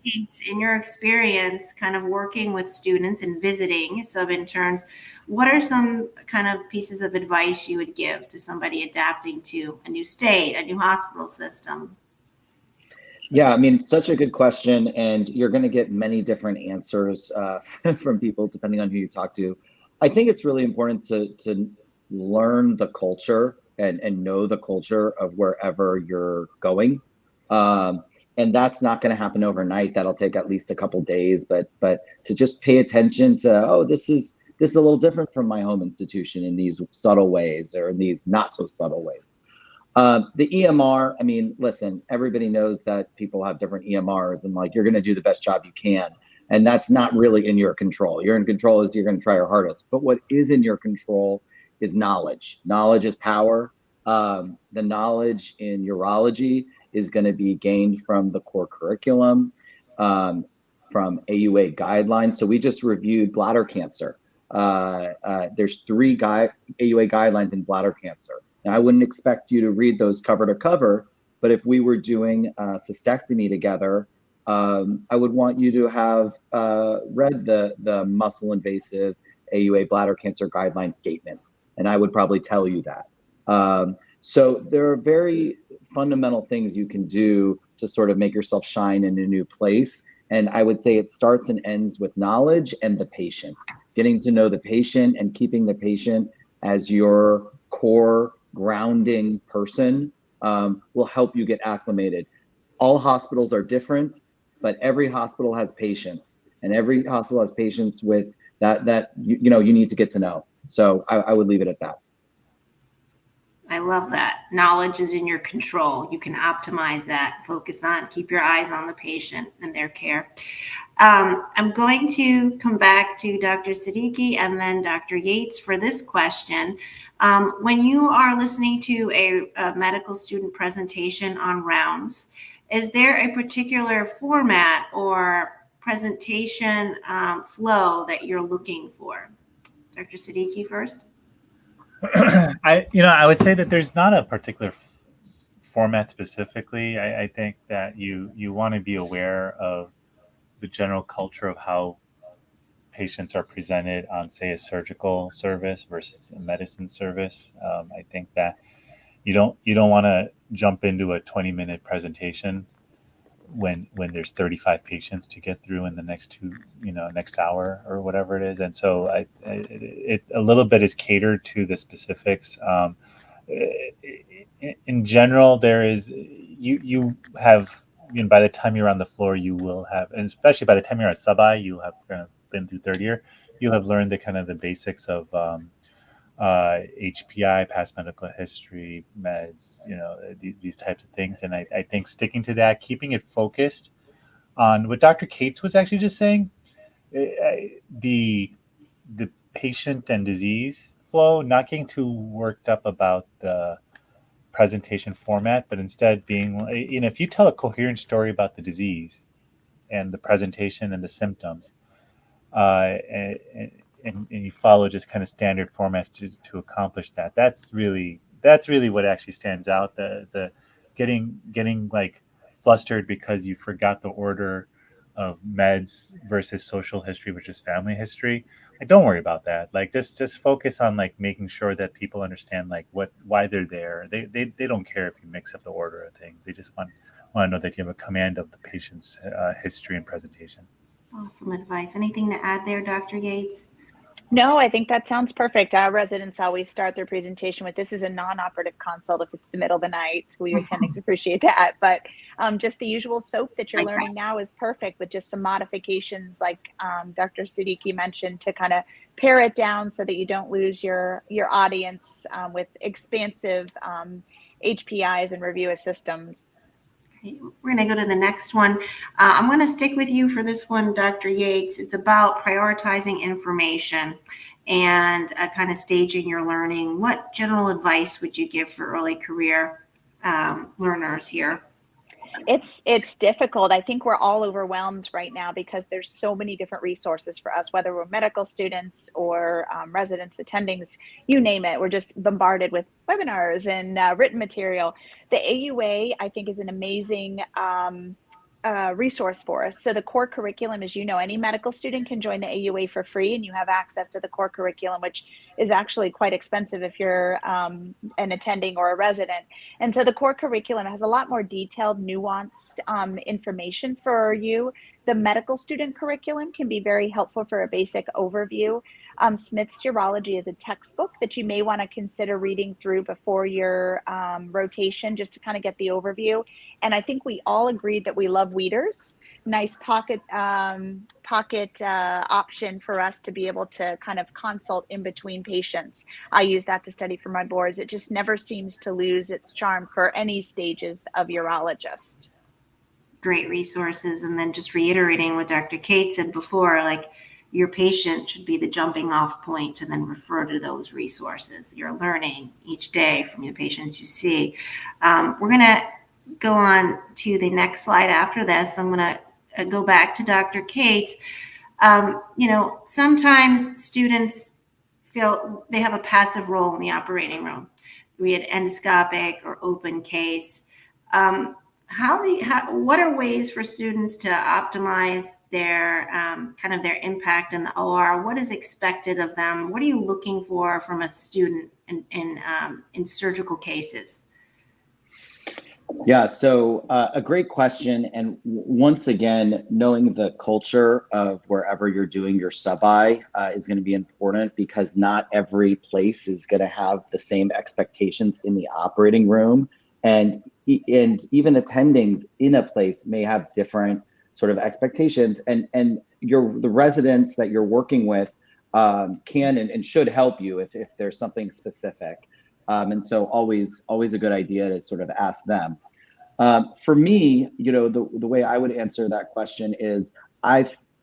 Yates, in your experience kind of working with students and visiting sub-interns, what are some kind of pieces of advice you would give to somebody adapting to a new state, a new hospital system? Yeah, I mean, such a good question, and you're going to get many different answers from people depending on who you talk to. I think it's really important to learn the culture and know the culture of wherever you're going. And that's not going to happen overnight. That'll take at least a couple days, but to just pay attention to, oh, this is a little different from my home institution in these subtle ways or in these not so subtle ways. The EMR, I mean, listen, everybody knows that people have different EMRs, and like, you're going to do the best job you can. And that's not really in your control. You're in control is you're going to try your hardest. But what is in your control is knowledge. Knowledge is power. The knowledge in urology is going to be gained from the core curriculum, from AUA guidelines. So we just reviewed bladder cancer. There's 3 AUA guidelines in bladder cancer. Now, I wouldn't expect you to read those cover to cover, but if we were doing a cystectomy together, I would want you to have read the muscle invasive AUA bladder cancer guideline statements, and I would probably tell you that. So there are very fundamental things you can do to sort of make yourself shine in a new place. And I would say it starts and ends with knowledge and the patient. Getting to know the patient and keeping the patient as your core grounding person will help you get acclimated. All hospitals are different, but every hospital has patients, and every hospital has patients with that you need to get to know. So I would leave it at that. I love that. Knowledge is in your control. You can optimize that, keep your eyes on the patient and their care. I'm going to come back to Dr. Siddiqui and then Dr. Yates for this question. When you are listening to a medical student presentation on rounds, is there a particular format or presentation flow that you're looking for? Dr. Siddiqui first. I would say that there's not a particular format specifically. I think that you want to be aware of the general culture of how patients are presented on, say, a surgical service versus a medicine service. I think that you don't want to jump into a 20-minute presentation when there's 35 patients to get through in the next next hour or whatever it is. And so it a little bit is catered to the specifics. In general, there is, you have, by the time you're on the floor, you will have, and especially by the time you're a sub-I, you have kind of been through third year, you have learned the kind of the basics of HPI, past medical history, meds, these types of things. And I think sticking to that, keeping it focused on what Dr. Cates was actually just saying, the patient and disease flow, not getting too worked up about the presentation format, but instead being, if you tell a coherent story about the disease and the presentation and the symptoms, and you follow just kind of standard formats to accomplish that. That's really what actually stands out. The getting like flustered because you forgot the order of meds versus social history, which is family history. Like, don't worry about that. Like, just focus on like making sure that people understand like why they're there. They don't care if you mix up the order of things. They just want to know that you have a command of the patient's history and presentation. Awesome advice. Anything to add there, Dr. Yates? No, I think that sounds perfect. Our residents always start their presentation with, this is a non-operative consult if it's the middle of the night. We attendings appreciate that. But just the usual soap that you're learning now is perfect, with just some modifications like Dr. Siddiqui mentioned, to kind of pare it down so that you don't lose your audience with expansive HPIs and review systems. We're going to go to the next one. I'm going to stick with you for this one, Dr. Yates. It's about prioritizing information and kind of staging your learning. What general advice would you give for early career learners here? It's difficult. I think we're all overwhelmed right now because there's so many different resources for us, whether we're medical students or residents, attendings, you name it. We're just bombarded with webinars and written material. The AUA, I think, is an amazing resource for us. So the core curriculum, as you know, any medical student can join the AUA for free, and you have access to the core curriculum, which is actually quite expensive if you're an attending or a resident. And so the core curriculum has a lot more detailed, nuanced information for you. The medical student curriculum can be very helpful for a basic overview. Smith's Urology is a textbook that you may want to consider reading through before your rotation, just to kind of get the overview. And I think we all agreed that we love Weeders. Nice pocket option for us to be able to kind of consult in between patients. I use that to study for my boards. It just never seems to lose its charm for any stages of urologist. Great resources. And then just reiterating what Dr. Kate said before, like, your patient should be the jumping off point to then refer to those resources. You're learning each day from the patients you see. We're going to go on to the next slide after this. I'm going to go back to Dr. Kate. Sometimes students feel they have a passive role in the operating room, be it endoscopic or open case. What are ways for students to optimize their kind of their impact in the OR? What is expected of them? What are you looking for from a student in surgical cases? Yeah, so a great question. And once again, knowing the culture of wherever you're doing your sub-I is going to be important, because not every place is going to have the same expectations in the operating room. And even attending in a place may have different sort of expectations, and the residents that you're working with can and should help you if there's something specific. And so always a good idea to sort of ask them. For me, the way I would answer that question is,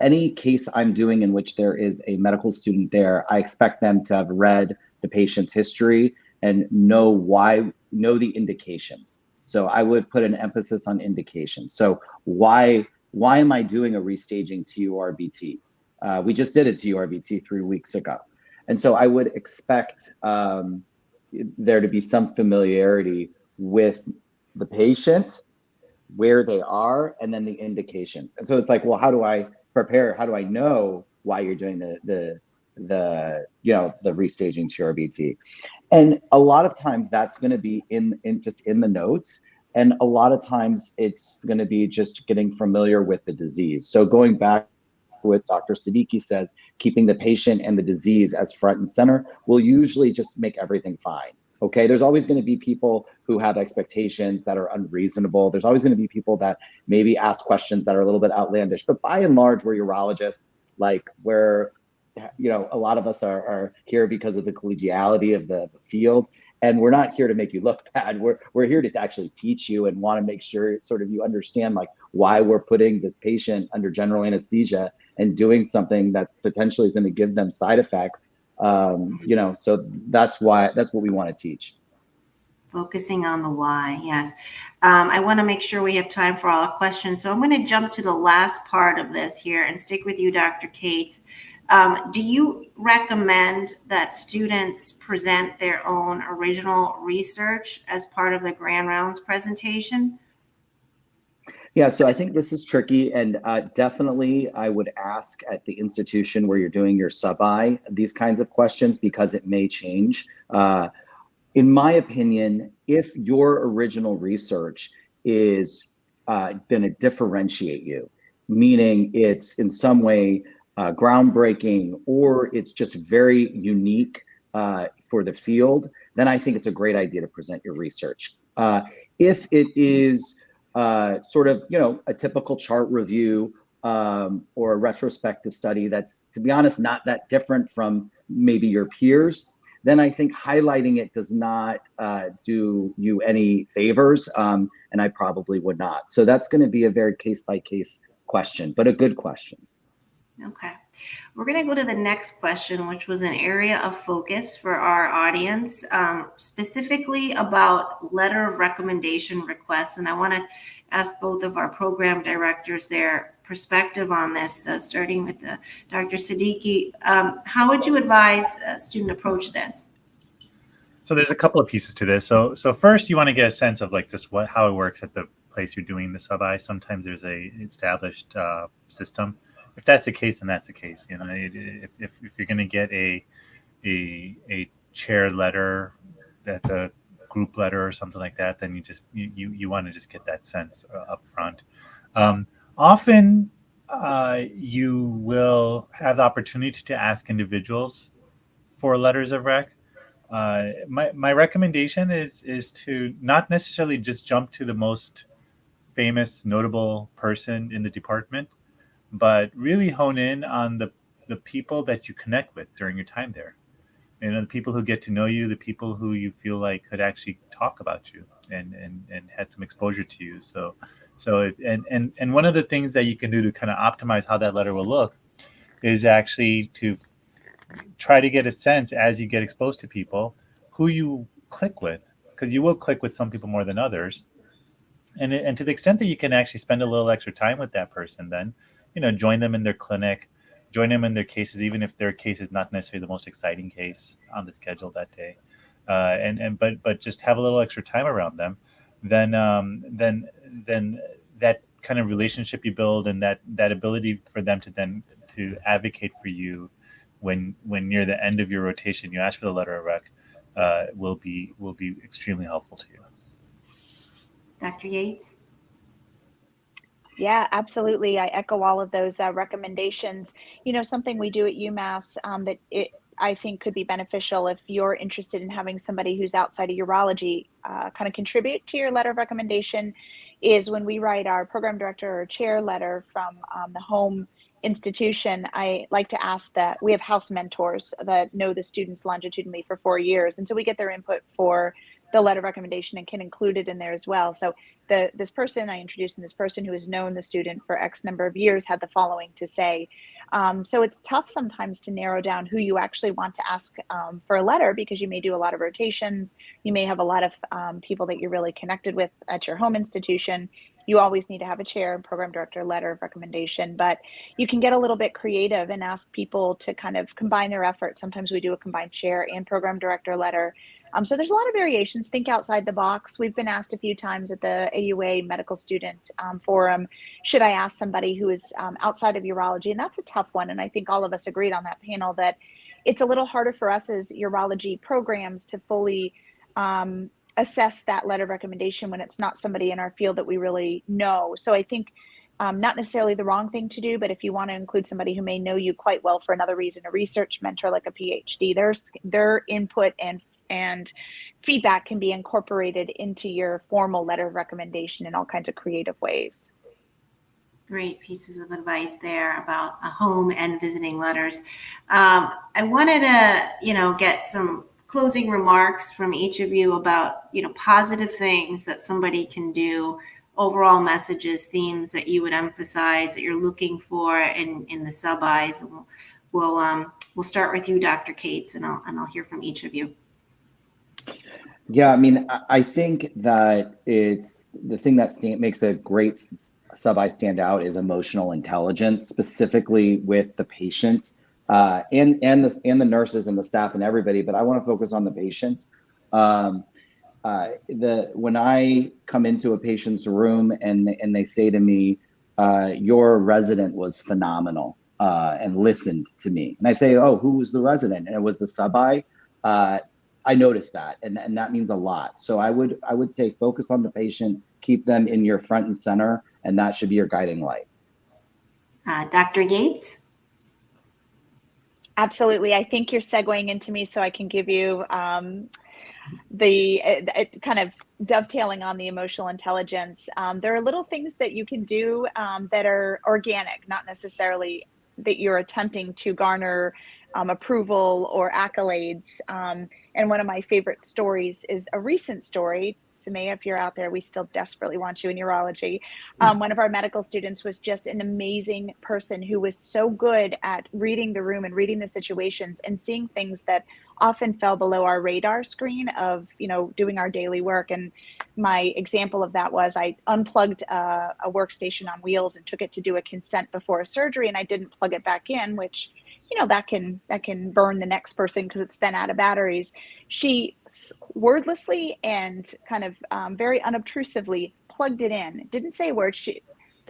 any case I'm doing in which there is a medical student there, I expect them to have read the patient's history and know the indications. So I would put an emphasis on indications. So why am I doing a restaging TURBT? We just did a TURBT 3 weeks ago. And so I would expect there to be some familiarity with the patient, where they are, and then the indications. And so it's like, well, how do I prepare? How do I know why you're doing the restaging TURBT? And a lot of times that's going to be in the notes. And a lot of times it's going to be just getting familiar with the disease. So going back to what Dr. Siddiqui says, keeping the patient and the disease as front and center will usually just make everything fine. Okay, there's always going to be people who have expectations that are unreasonable. There's always going to be people that maybe ask questions that are a little bit outlandish. But by and large, we're urologists. Like, a lot of us are here because of the collegiality of the field. And we're not here to make you look bad. We're here to actually teach you and want to make sure sort of you understand like why we're putting this patient under general anesthesia and doing something that potentially is going to give them side effects. So that's what we want to teach. Focusing on the why, yes. I want to make sure we have time for all questions. So I'm going to jump to the last part of this here and stick with you, Dr. Cates. Do you recommend that students present their own original research as part of the Grand Rounds presentation? Yeah, so I think this is tricky, and definitely I would ask at the institution where you're doing your sub-I these kinds of questions because it may change. In my opinion, if your original research is going to differentiate you, meaning it's in some way groundbreaking or it's just very unique for the field, then I think it's a great idea to present your research. If it is sort of, a typical chart review or a retrospective study that's, to be honest, not that different from maybe your peers, then I think highlighting it does not do you any favors, and I probably would not. So that's going to be a very case-by-case question, but a good question. Okay. We're going to go to the next question, which was an area of focus for our audience, specifically about letter of recommendation requests. And I want to ask both of our program directors their perspective on this, starting with Dr. Siddiqui. How would you advise a student approach this? So there's a couple of pieces to this. So first, you want to get a sense of like just how it works at the place you're doing the sub-I. Sometimes there's a established system. If that's the case, then that's the case. If you're going to get a chair letter that's a group letter or something like that, then you want to just get that sense up front. Often you will have the opportunity to ask individuals for letters of rec. My recommendation is to not necessarily just jump to the most famous, notable person in the department, but really hone in on the people that you connect with during your time there. The people who get to know you, the people who you feel like could actually talk about you and had some exposure to you. So one of the things that you can do to kind of optimize how that letter will look is actually to try to get a sense as you get exposed to people who you click with, because you will click with some people more than others. And to the extent that you can actually spend a little extra time with that person, then, join them in their clinic, join them in their cases, even if their case is not necessarily the most exciting case on the schedule that day. But just have a little extra time around them. Then that kind of relationship you build and that ability for them to advocate for you when near the end of your rotation, you ask for the letter of rec, will be extremely helpful to you. Dr. Yates? Yeah, absolutely. I echo all of those recommendations. Something we do at UMass that I think could be beneficial if you're interested in having somebody who's outside of urology kind of contribute to your letter of recommendation is when we write our program director or chair letter from the home institution. I like to ask that we have house mentors that know the students longitudinally for 4 years. And so we get their input for the letter of recommendation and can include it in there as well. So this person I introduced, and this person who has known the student for X number of years had the following to say. So it's tough sometimes to narrow down who you actually want to ask for a letter, because you may do a lot of rotations. You may have a lot of people that you're really connected with at your home institution. You always need to have a chair and program director letter of recommendation, but you can get a little bit creative and ask people to kind of combine their efforts. Sometimes we do a combined chair and program director letter. So there's a lot of variations. Think outside the box. We've been asked a few times at the AUA medical student forum, should I ask somebody who is outside of urology? And that's a tough one. And I think all of us agreed on that panel that it's a little harder for us as urology programs to fully assess that letter of recommendation when it's not somebody in our field that we really know. So I think not necessarily the wrong thing to do, but if you want to include somebody who may know you quite well for another reason, a research mentor like a PhD, their input and feedback can be incorporated into your formal letter of recommendation in all kinds of creative ways. Great pieces of advice there about a home and visiting letters. I wanted to, get some closing remarks from each of you about, positive things that somebody can do, overall messages, themes that you would emphasize that you're looking for in the sub-Is. We'll start with you, Dr. Cates, and I'll hear from each of you. Yeah, I mean, I think that it's the thing that makes a great sub-I stand out is emotional intelligence, specifically with the patient and the nurses and the staff and everybody. But I want to focus on the patient. When I come into a patient's room and they say to me, your resident was phenomenal and listened to me, and I say, oh, who was the resident? And it was the sub-I. I noticed that, and that means a lot. So I would say focus on the patient, keep them in your front and center, and that should be your guiding light. Dr. Yates? Absolutely. I think you're segueing into me so I can give you kind of dovetailing on the emotional intelligence. There are little things that you can do that are organic, not necessarily that you're attempting to garner approval or accolades. And one of my favorite stories is a recent story. Samaya, if you're out there, we still desperately want you in urology. One of our medical students was just an amazing person who was so good at reading the room and reading the situations and seeing things that often fell below our radar screen of, doing our daily work. And my example of that was I unplugged a workstation on wheels and took it to do a consent before a surgery, and I didn't plug it back in, which that can burn the next person because it's then out of batteries. She wordlessly and kind of very unobtrusively plugged it in. Didn't say a word.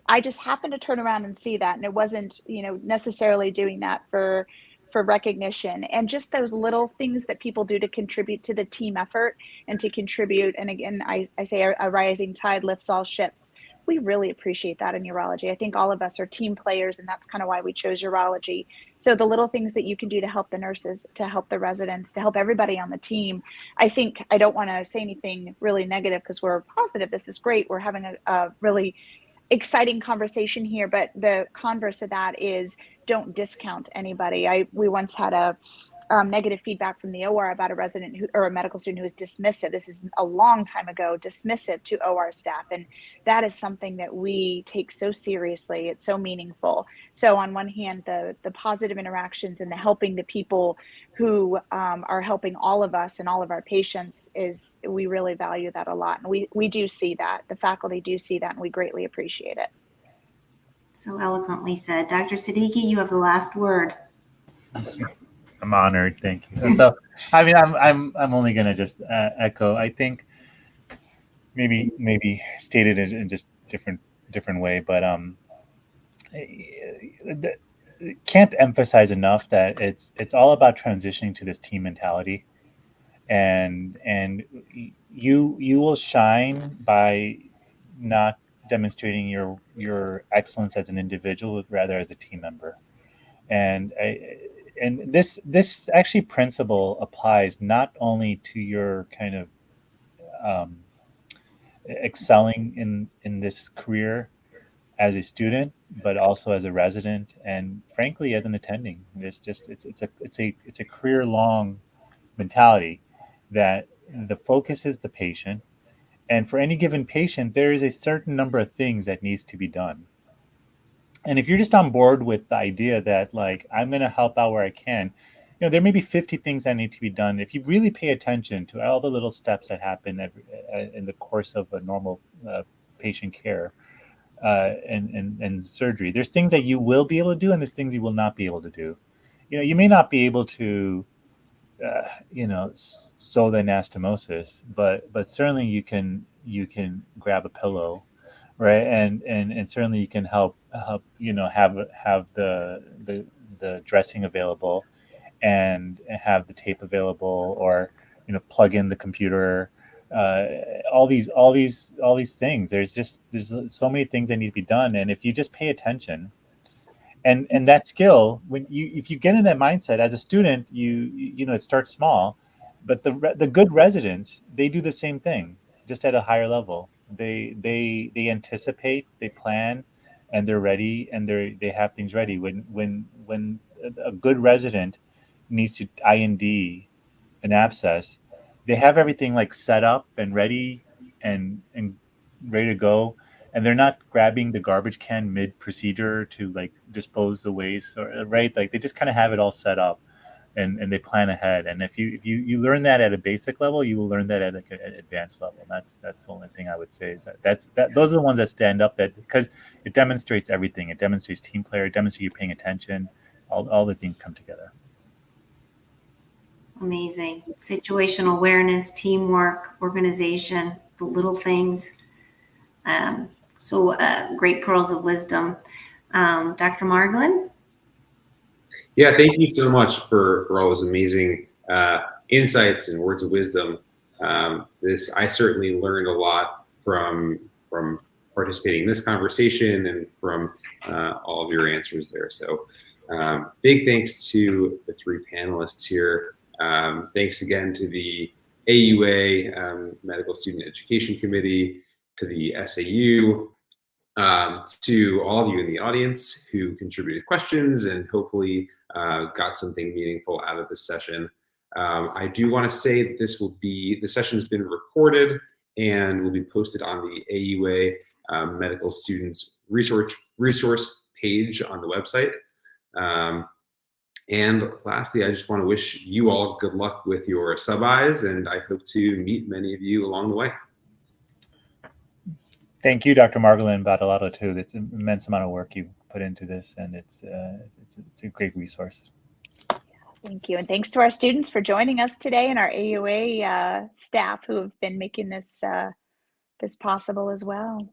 I just happened to turn around and see that, and it wasn't necessarily doing that for recognition. And just those little things that people do to contribute to the team effort and to contribute. And again, I say a rising tide lifts all ships. We really appreciate that in urology. I think all of us are team players, and that's kind of why we chose urology. So the little things that you can do to help the nurses, to help the residents, to help everybody on the team. I think I don't want to say anything really negative because we're positive. This is great. We're having a really exciting conversation here, but the converse of that is don't discount anybody. We once had a negative feedback from the OR about a resident or a medical student who was dismissive. This is a long time ago, dismissive to OR staff. And that is something that we take so seriously. It's so meaningful. So on one hand, the positive interactions and the helping the people who are helping all of us and all of our patients we really value that a lot. And we do see that. The faculty do see that, and we greatly appreciate it. So eloquently said. Dr. Siddiqui, you have the last word. I'm honored. Thank you. So, I mean, I'm only going to just echo. I think maybe stated it in just different way, but can't emphasize enough that it's all about transitioning to this team mentality, and you will shine by not demonstrating your excellence as an individual, but rather as a team member, and this actually principle applies not only to your kind of excelling in this career as a student, but also as a resident, and frankly as an attending. It's a career long mentality that the focus is the patient, and for any given patient there is a certain number of things that needs to be done. And if you're just on board with the idea that, like, I'm going to help out where I can, there may be 50 things that need to be done. If you really pay attention to all the little steps that happen in the course of a normal patient care and surgery, there's things that you will be able to do and there's things you will not be able to do. You may not be able to, sew the anastomosis, but certainly you can grab a pillow, right? And certainly you can help have the dressing available and have the tape available, or plug in the computer, all these things. There's so many things that need to be done, and if you just pay attention and that skill, if you get in that mindset as a student, it starts small, but the good residents, they do the same thing, just at a higher level. They anticipate, they plan, and they're ready, and they have things ready. When a good resident needs to IND an abscess, they have everything like set up and ready and ready to go, and they're not grabbing the garbage can mid procedure to like dispose the waste, or right, like they just kind of have it all set up. And they plan ahead. And if you learn that at a basic level, you will learn that at an advanced level. And that's the only thing I would say is that those are the ones that stand up, that because it demonstrates everything. It demonstrates team player, it demonstrates you're paying attention. All the things come together. Amazing. Situational awareness, teamwork, organization, the little things. Great pearls of wisdom. Dr. Margolin? Yeah, thank you so much for all those amazing insights and words of wisdom. I certainly learned a lot from participating in this conversation and from all of your answers there. So big thanks to the three panelists here. Thanks again to the AUA Medical Student Education Committee, to the SAU, to all of you in the audience who contributed questions and hopefully got something meaningful out of this session. I do want to say that the session has been recorded and will be posted on the AUA Medical Students resource page on the website. And lastly, I just want to wish you all good luck with your sub-Is, and I hope to meet many of you along the way. Thank you, Dr. Margolin Badalato, too. It's an immense amount of work you put into this, and it's a great resource. Thank you. And thanks to our students for joining us today, and our AUA staff who have been making this possible as well.